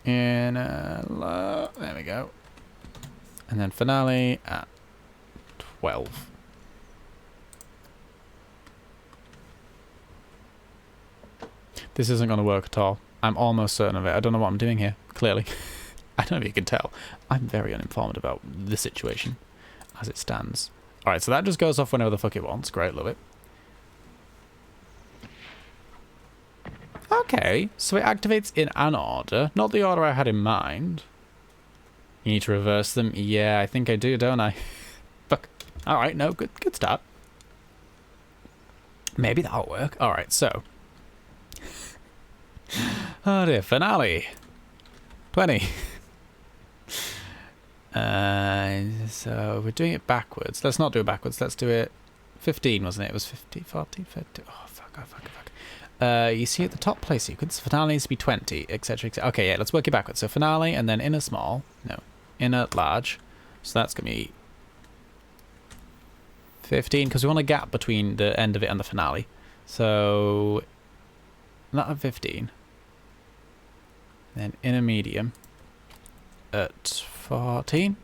Inner, there we go. And then finale at 12. This isn't going to work at all. I'm almost certain of it. I don't know what I'm doing here, clearly. I don't know if you can tell. I'm very uninformed about the situation as it stands. Alright, so that just goes off whenever the fuck it wants. Great, love it. Okay, so it activates in an order. Not the order I had in mind. You need to reverse them? Yeah, I think I do, don't I? Fuck. Alright, no, good start. Maybe that'll work. Alright, so. Oh dear, finale. 20. So we're doing it backwards. Let's not do it backwards. Let's do it 15, wasn't it? It was 50, 40, 50. Oh, fuck. You see at the top play sequence, finale needs to be 20, etc. Okay, yeah, let's work it backwards. So finale and then inner small. No, inner large. So that's going to be 15, because we want a gap between the end of it and the finale. So, not at 15. Then inner medium at 14.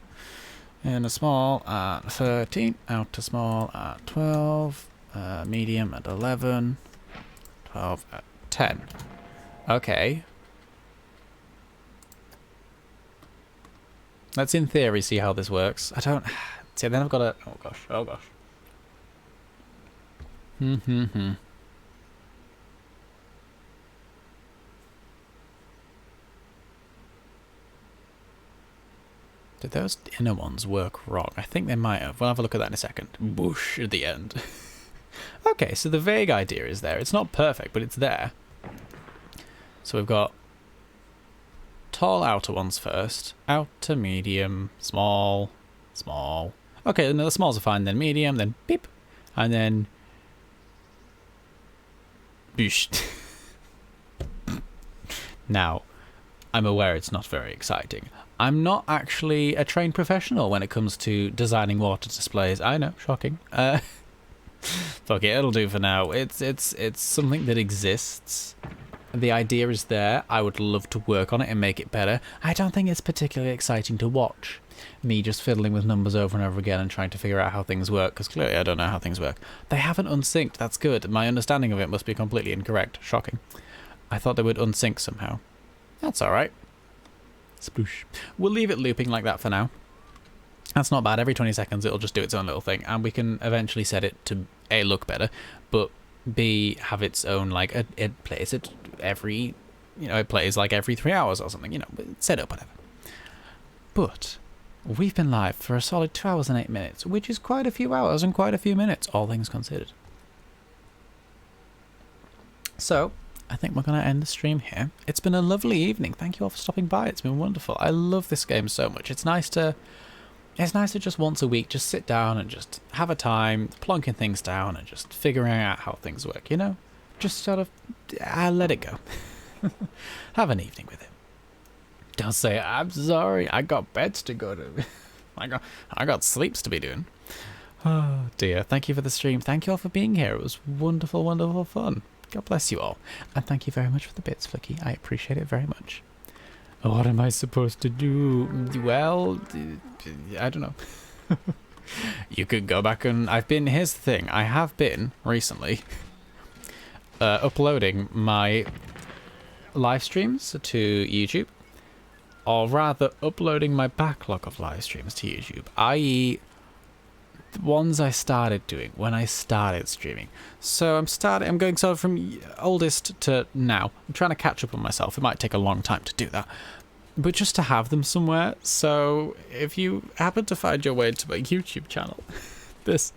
Inner small at 13. Outer small at 12. Medium at 11. 12 at 10. Okay. Let's in theory see how this works. I don't... See, then I've got to... Oh, gosh. Oh, gosh. Did those inner ones work wrong? I think they might have. We'll have a look at that in a second. Whoosh at the end. Okay, so the vague idea is there. It's not perfect, but it's there. So we've got tall outer ones first. Outer, medium, small, small. Okay, no, the smalls are fine. Then medium, then beep. And then... boosh. Now, I'm aware it's not very exciting. I'm not actually a trained professional when it comes to designing water displays. I know, shocking. Fuck it, it'll do for now. It's something that exists. The idea is there. I would love to work on it and make it better. I don't think it's particularly exciting to watch. Me just fiddling with numbers over and over again and trying to figure out how things work, because clearly I don't know how things work. They haven't unsynced, that's good. My understanding of it must be completely incorrect. Shocking. I thought they would unsync somehow. That's alright. Sploosh. We'll leave it looping like that for now. That's not bad. Every 20 seconds it'll just do its own little thing, and we can eventually set it to A, look better, but B, have its own, like, it plays it every, it plays like every 3 hours or something, set up, whatever. But we've been live for a solid 2 hours and 8 minutes, which is quite a few hours and quite a few minutes, all things considered. So I think we're going to end the stream here. It's been a lovely evening. Thank you all for stopping by. It's been wonderful. I love this game so much. It's nice to just once a week just sit down and just have a time plonking things down and just figuring out how things work, Just sort of let it go. Have an evening with it. Don't say, I'm sorry, I got beds to go to. I got sleeps to be doing. Oh dear. Thank you for the stream. Thank you all for being here. It was wonderful, wonderful fun. God bless you all. And thank you very much for the bits, Flicky. I appreciate it very much. What am I supposed to do? Well, I don't know. You could go back and... Here's the thing. I have been, recently, uploading my live streams to YouTube. Or rather, uploading my backlog of live streams to YouTube. I.e., the ones I started doing when I started streaming. So I'm going sort of from oldest to now. I'm trying to catch up on myself. It might take a long time to do that, but just to have them somewhere. So if you happen to find your way to my YouTube channel, there's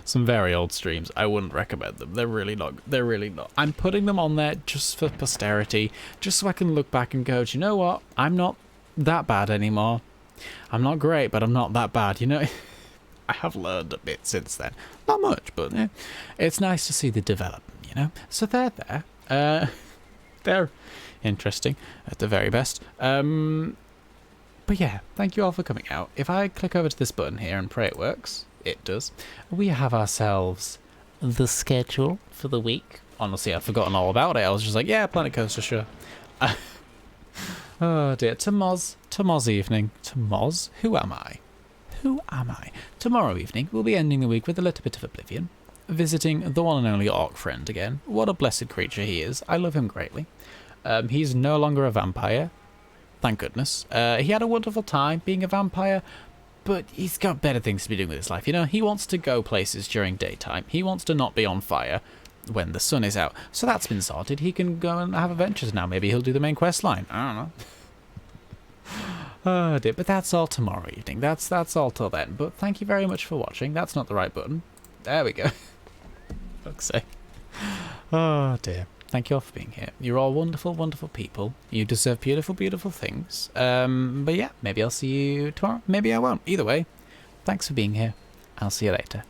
some very old streams. I wouldn't recommend them. They're really not. I'm putting them on there just for posterity, just so I can look back and go, do you know what? I'm not that bad anymore. I'm not great, but I'm not that bad, I have learned a bit since then. Not much, but it's nice to see the development, So they're there. They're interesting at the very best. But yeah, thank you all for coming out. If I click over to this button here and pray it works, it does. We have ourselves the schedule for the week. Honestly, I've forgotten all about it. I was just like, yeah, Planet Coaster, sure. Oh dear, tomorrow's evening. Tomorrow's? Who am I? Who am I? Tomorrow evening, we'll be ending the week with a little bit of Oblivion, visiting the one and only Orc friend again. What a blessed creature he is. I love him greatly. He's no longer a vampire, thank goodness. He had a wonderful time being a vampire, but he's got better things to be doing with his life. He wants to go places during daytime. He wants to not be on fire when the sun is out. So that's been sorted. He can go and have adventures now. Maybe he'll do the main quest line. I don't know. Oh dear, but that's all tomorrow evening. That's all till then. But thank you very much for watching. That's not the right button. There we go. Fuck's sake. Oh dear. Thank you all for being here. You're all wonderful, wonderful people. You deserve beautiful, beautiful things. But yeah, maybe I'll see you tomorrow. Maybe I won't. Either way, thanks for being here. I'll see you later.